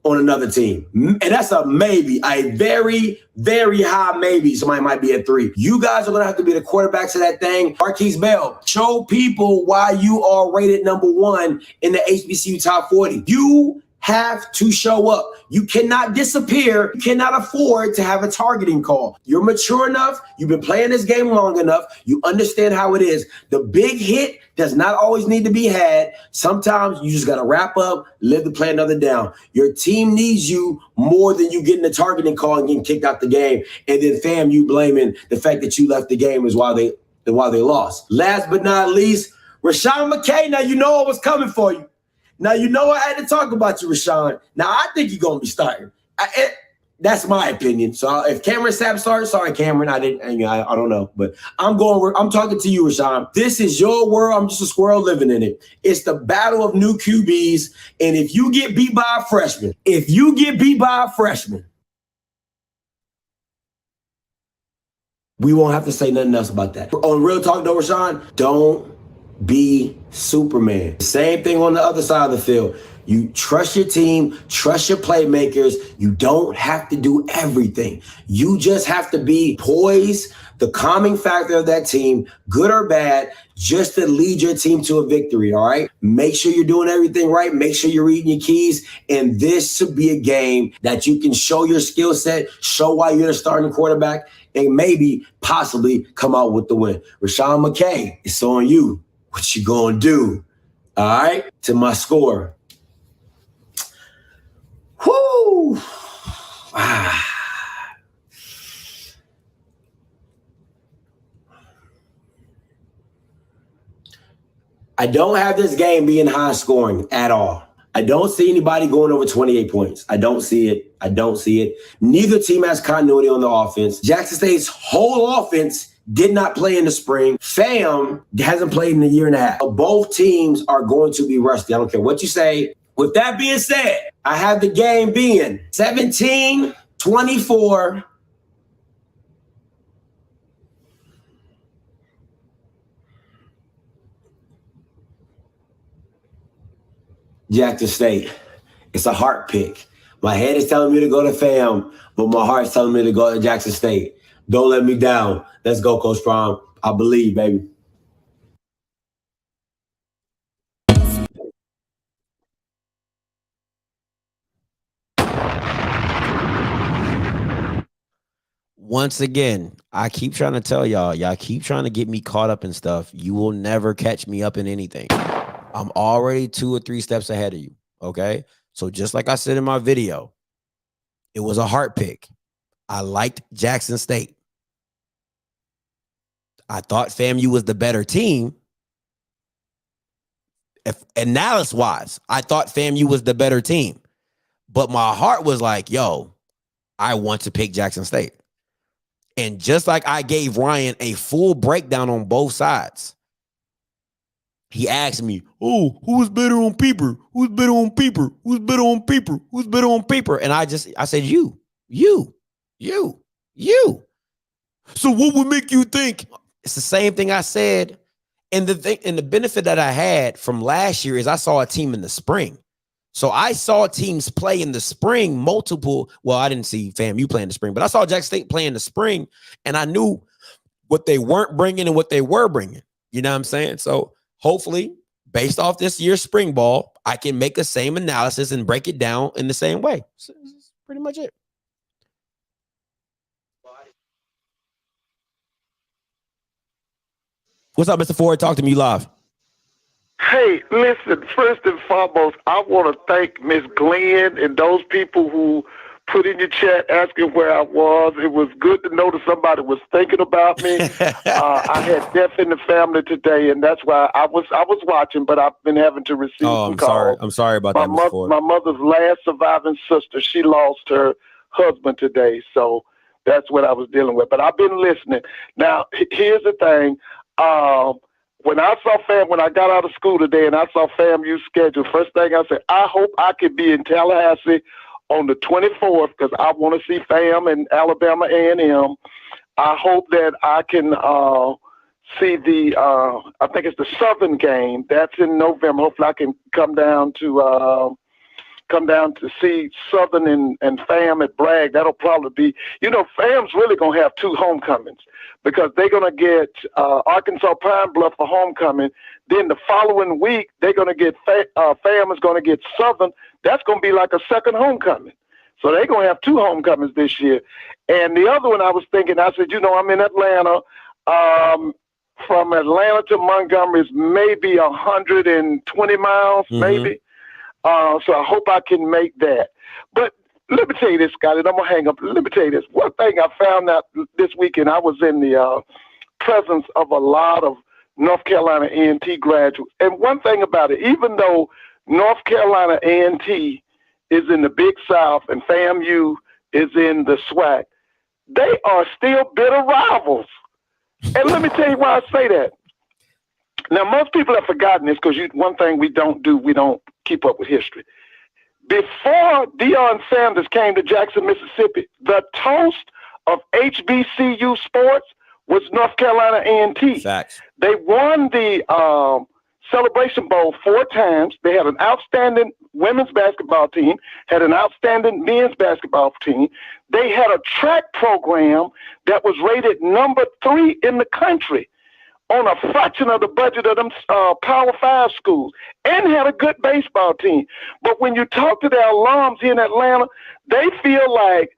on another team. And that's a maybe, a very, very high maybe. Somebody might be at 3. You guys are going to have to be the quarterbacks of that thing. Marquise Bell, show people why you are rated number 1 in the HBCU top 40. You have to show up. You cannot disappear. You cannot afford to have a targeting call. You're mature enough. You've been playing this game long enough. You understand how it is. The big hit does not always need to be had. Sometimes you just got to wrap up, live to play another down. Your team needs you more than you getting the targeting call and getting kicked out the game. And then fam, you blaming the fact that you left the game is why they lost. Last but not least, Rashad Mckay. Now you know I was coming for you. Now, you know I had to talk about you, Rashawn. Now, I think you're going to be starting. That's my opinion. So if Cameron Sapp starts, sorry, Cameron, I don't know. But I'm talking to you, Rashawn. This is your world. I'm just a squirrel living in it. It's the battle of new QBs. And if you get beat by a freshman, we won't have to say nothing else about that. On Real Talk, though, Rashawn, don't be Superman. Same thing on the other side of the field. You trust your team, trust your playmakers. You don't have to do everything. You just have to be poised, the calming factor of that team, good or bad, just to lead your team to a victory, all right? Make sure you're doing everything right. Make sure you're reading your keys. And this should be a game that you can show your skill set, show why you're the starting quarterback, and maybe, possibly come out with the win. Rashad Mckay, it's on you. What you gonna do? All right? To my score. Whoo! Ah. I don't have this game being high scoring at all. I don't see anybody going over 28 points. I don't see it. Neither team has continuity on the offense. Jackson State's whole offense did not play in the spring. Fam hasn't played in a year and a half. Both teams are going to be rusty. I don't care what you say. With that being said, I have the game being 17-24. Jackson State. It's a heart pick. My head is telling me to go to Fam, but my heart's telling me to go to Jackson State. Don't let me down. Let's go, Coach Prime. I believe, baby. Once again, I keep trying to tell y'all keep trying to get me caught up in stuff. You will never catch me up in anything. I'm already 2 or 3 steps ahead of you, okay? So just like I said in my video, it was a heart pick. I liked Jackson State. I thought FAMU was the better team. If analysis-wise, I thought FAMU was the better team. But my heart was like, yo, I want to pick Jackson State. And just like I gave Ryan a full breakdown on both sides, he asked me, oh, who's better on paper? Who's better on paper? Who's better on paper? Who's better on paper? And I said, you. So what would make you think? It's the same thing I said. And the benefit that I had from last year is I saw a team in the spring. So I saw teams play in the spring, multiple. Well, I didn't see FAMU play in the spring, but I saw Jackson State play in the spring, and I knew what they weren't bringing and what they were bringing. You know what I'm saying? So hopefully, based off this year's spring ball, I can make the same analysis and break it down in the same way. So that's pretty much it. What's up, Mr. Ford? Talk to me live. Hey, listen, first and foremost, I want to thank Miss Glenn and those people who put in your chat asking where I was. It was good to know that somebody was thinking about me. I had death in the family today, and that's why I was watching, but I've been having to receive some calls. I'm sorry about that, Mr. Ford. My mother's last surviving sister, she lost her husband today, so that's what I was dealing with. But I've been listening. Now, here's the thing. When I got out of school today and I saw FAMU's schedule, first thing I said, I hope I could be in Tallahassee on the 24th because I want to see FAM and Alabama A&M. I hope that I can see I think it's the Southern game. That's in November. Hopefully I can come down to see Southern and FAM at Bragg. That'll probably be, FAM's really going to have 2 homecomings because they're going to get Arkansas Pine Bluff for homecoming. Then the following week, they're going to get FAM is going to get Southern. That's going to be like a second homecoming. So they're going to have 2 homecomings this year. And the other one I was thinking, I said, I'm in Atlanta. From Atlanta to Montgomery is maybe 120 miles, maybe. So I hope I can make that. But let me tell you this, Scotty, and I'm going to hang up. Let me tell you this. One thing I found out this weekend, I was in the presence of a lot of North Carolina A&T graduates. And one thing about it, even though North Carolina A&T is in the Big South and FAMU is in the SWAC, they are still bitter rivals. And let me tell you why I say that. Now, most people have forgotten this because one thing we don't do, we don't keep up with history. Before Deion Sanders came to Jackson, Mississippi, the toast of HBCU sports was North Carolina A&T. Facts. They won the Celebration Bowl 4 times. They had an outstanding women's basketball team, had an outstanding men's basketball team. They had a track program that was rated number 3 in the country on a fraction of the budget of them Power 5 schools, and had a good baseball team. But when you talk to their alums here in Atlanta, they feel like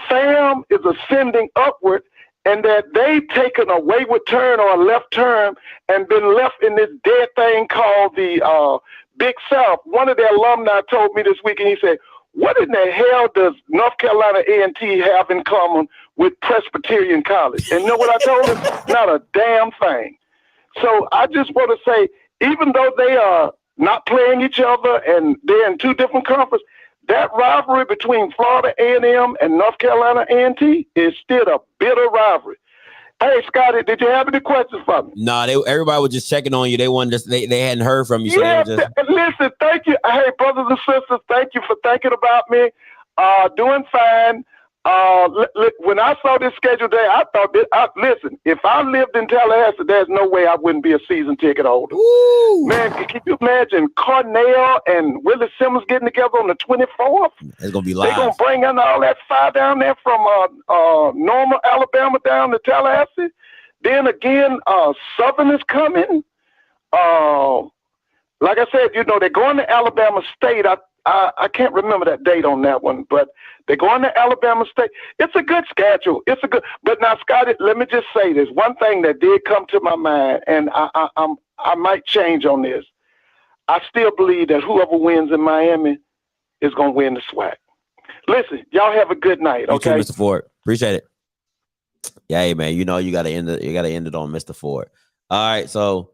FAM is ascending upward and that they've taken a wayward turn or a left turn and been left in this dead thing called the Big South. One of their alumni told me this week, and he said, what in the hell does North Carolina A&T have in common with Presbyterian College? And you know what I told him? Not a damn thing. So I just want to say, even though they are not playing each other and they're in 2 different conferences, that rivalry between Florida A&M and North Carolina A&T is still a bitter rivalry. Hey, Scotty, did you have any questions for me? No, everybody was just checking on you. They wanted just they hadn't heard from you. So yeah, they were just... listen, thank you. Hey, brothers and sisters, thank you for thinking about me. Doing fine. When I saw this schedule day, I thought listen, if I lived in Tallahassee, there's no way I wouldn't be a season ticket holder. Ooh. Man, can you imagine Cornell and Willie Simmons getting together on the 24th? It's gonna be live. They're gonna bring in all that fire down there from Normal, Alabama down to Tallahassee. Then again, Southern is coming. Like I said, they're going to Alabama State. I can't remember that date on that one, but they're going to Alabama State. It's a good schedule. But now, Scotty, let me just say this. One thing that did come to my mind, and I might change on this. I still believe that whoever wins in Miami is going to win the SWAC. Listen, y'all have a good night, okay? You too, Mr. Ford. Appreciate it. Yeah, hey, man, you got to end it on Mr. Ford. All right, so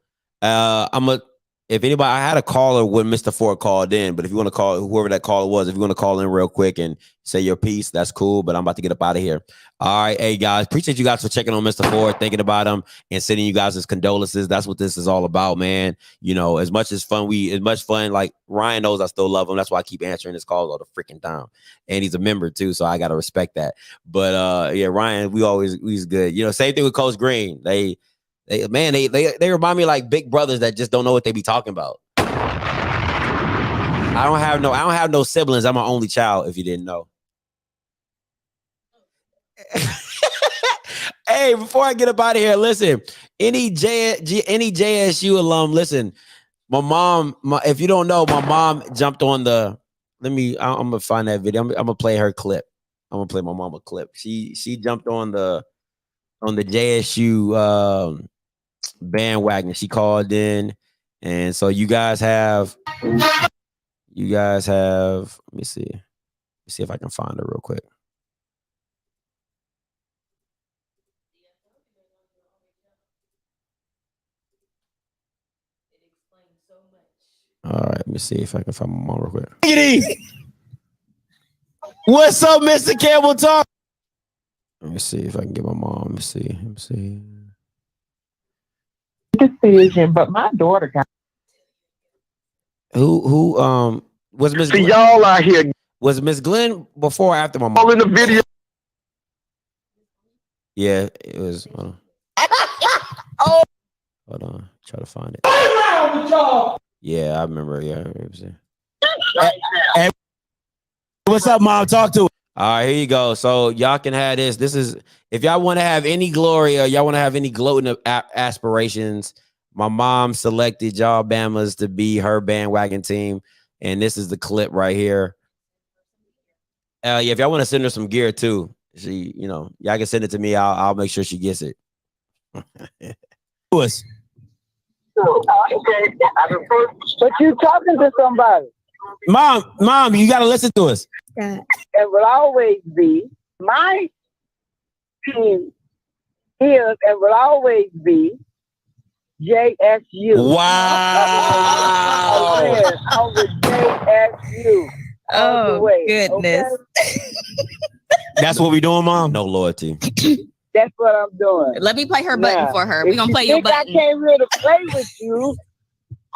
if anybody, I had a caller when Mr. Ford called in, but if you want to call whoever that caller was, if you want to call in real quick and say your piece, that's cool. But I'm about to get up out of here. All right, hey guys, appreciate you guys for checking on Mr. Ford, thinking about him, and sending you guys his condolences. That's what this is all about, man. As much fun. Like Ryan knows, I still love him. That's why I keep answering his calls all the freaking time, and he's a member too, so I gotta respect that. But yeah, Ryan, he's good. Same thing with Coach Green. They remind me like big brothers that just don't know what they be talking about. I don't have no siblings. I'm my only child, if you didn't know. Hey, before I get up out of here, listen, any JSU alum, listen, my mom, if you don't know, my mom jumped on I'm gonna find that video. I'm gonna play her clip. I'm gonna play my mom a clip. She jumped on the JSU bandwagon. She called in, and so you guys have let me see if I can find her real quick. All right, let me see if I can find my mom real quick. What's up, Mr. Campbell Talk? Let me see if I can get my mom. Let me see. Decision, but my daughter got. Who was Miss? See, y'all out here. Was Miss Glenn before or after my mom? All in the video. Yeah, it was. Hold on, try to find it. Yeah, I remember. Yeah, hey, what's up, Mom? Talk to her. All right, here you go. So y'all can have this. This is if y'all want to have any glory or y'all want to have any gloating aspirations. My mom selected y'all Bamas to be her bandwagon team, and this is the clip right here. Yeah, if y'all want to send her some gear too, y'all can send it to me. I'll make sure she gets it. But you talking to somebody. Mom, you got to listen to us. It will always be my team is and will always be JSU. Wow. Over JSU. Oh, goodness. Okay? That's what we doing, Mom? No loyalty. That's what I'm doing. Let me play her button for her. We're going to play your button. I came here to play with you.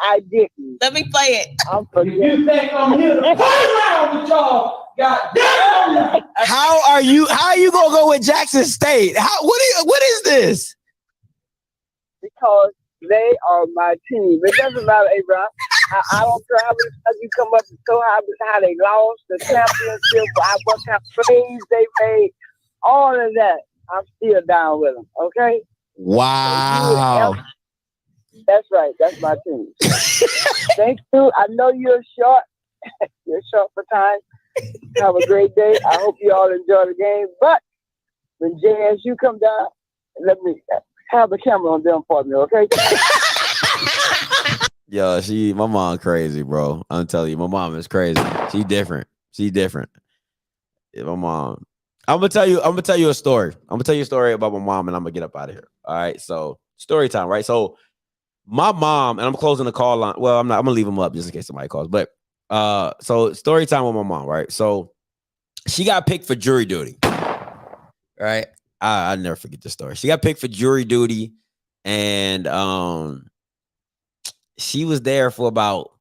I didn't. Let me play it. I'm forgetting. You think I'm here to play around with y'all? God damn. How are you gonna go with Jackson State? What is this? because they are my team. It doesn't matter, Abraham. I don't care how many times you come up and show how they lost the championship, what kind of plays they made, all of that. I'm still down with them. Okay. Wow. So that's right. That's my team. Thank you. I know you're short. You're short for time. Have a great day. I hope you all enjoy the game. But when JSU come down, let me have the camera on them for me, okay? Yo, my mom crazy, bro. I'm telling you, my mom is crazy. She different. Yeah, my mom. I'm gonna tell you a story. I'm gonna tell you a story about my mom, and I'm gonna get up out of here. All right. So story time, right? So my mom, and I'm closing the call line. Well, I'm gonna leave them up just in case somebody calls. But so story time with my mom, right? So she got picked for jury duty. Right. I'll never forget the story. She got picked for jury duty, and she was there for about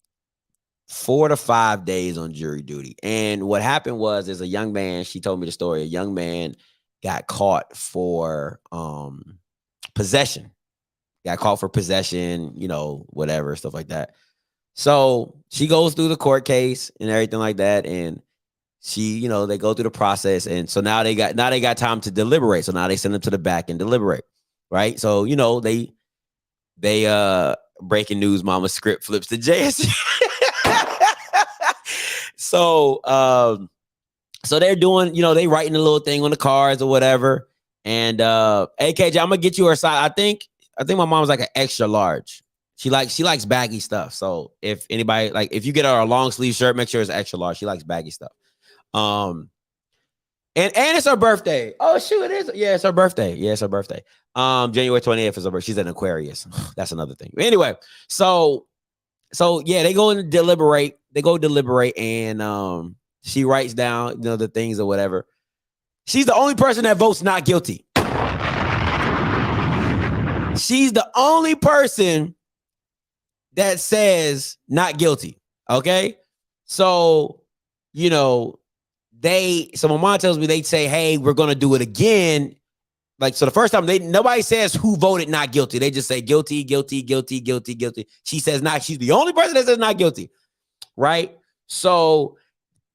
4 to 5 days on jury duty. And what happened was, there's a young man, she told me the story, a young man got caught for possession. Got caught for possession, whatever, stuff like that. So she goes through the court case and everything like that. And she, they go through the process. And so now they got time to deliberate. So now they send them to the back and deliberate. Right. So, they breaking news, mama script flips to JSU. So they're doing, they writing a little thing on the cards or whatever. And hey, KJ, I'm gonna get you her size. I think my mom's like an extra large. She likes baggy stuff. So if anybody, if you get her a long sleeve shirt, make sure it's extra large. She likes baggy stuff. And it's her birthday. Oh shoot, it is. Yeah, it's her birthday. January 28th is her birthday. She's an Aquarius. That's another thing. Anyway, so yeah, they go and deliberate. And she writes down, the things or whatever. She's the only person that votes not guilty. She's the only person that says not guilty. Okay. So, so my mom tells me, they say, hey, we're going to do it again. So the first time nobody says who voted not guilty. They just say guilty, guilty, guilty, guilty, guilty. She says not. She's the only person that says not guilty. Right. So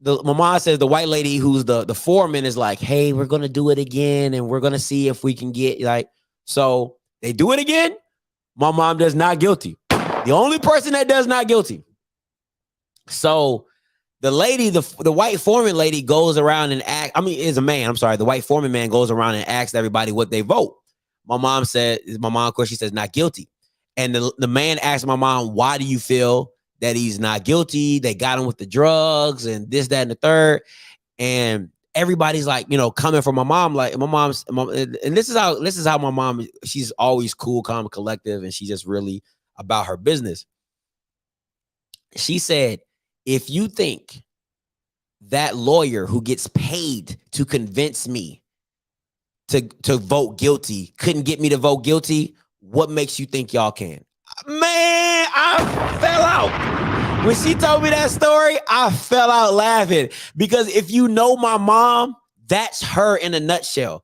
my mom says the white lady who's the foreman is like, hey, we're going to do it again. And we're going to see if we can get so they do it again. My mom does not guilty. The only person that does not guilty. So the lady, the white foreman lady goes around and is a man. I'm sorry. The white foreman man goes around and asks everybody what they vote. My mom, of course, she says not guilty. And the man asked my mom, why do you feel that he's not guilty? They got him with the drugs and this, that, and the third. And everybody's coming from my mom, and this is how my mom, she's always cool, calm, collective. And she's just really about her business. She said, if you think that lawyer who gets paid to convince me to vote guilty couldn't get me to vote guilty, what makes you think y'all can? Man, I fell out. When she told me that story, I fell out laughing, because if you know my mom, that's her in a nutshell.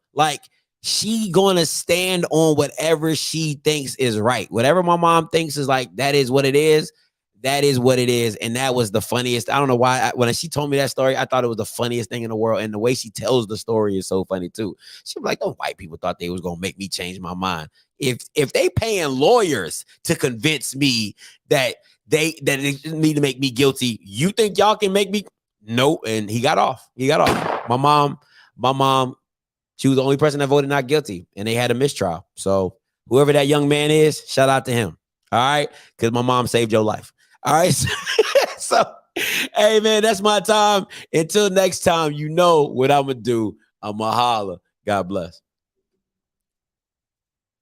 She gonna stand on whatever she thinks is right. Whatever my mom thinks is that is what it is. That is what it is. And that was the funniest. I don't know why. When she told me that story, I thought it was the funniest thing in the world. And the way she tells the story is so funny too. She was like, "The white people thought they was gonna make me change my mind. If they paying lawyers to convince me that they need to make me guilty, you think y'all can make me?" No. And he got off. My mom, she was the only person that voted not guilty, and they had a mistrial. So whoever that young man is, shout out to him. All right. Because my mom saved your life. All right. So, hey, man, that's my time. Until next time, you know what I'm going to do. I'm going to holler. God bless.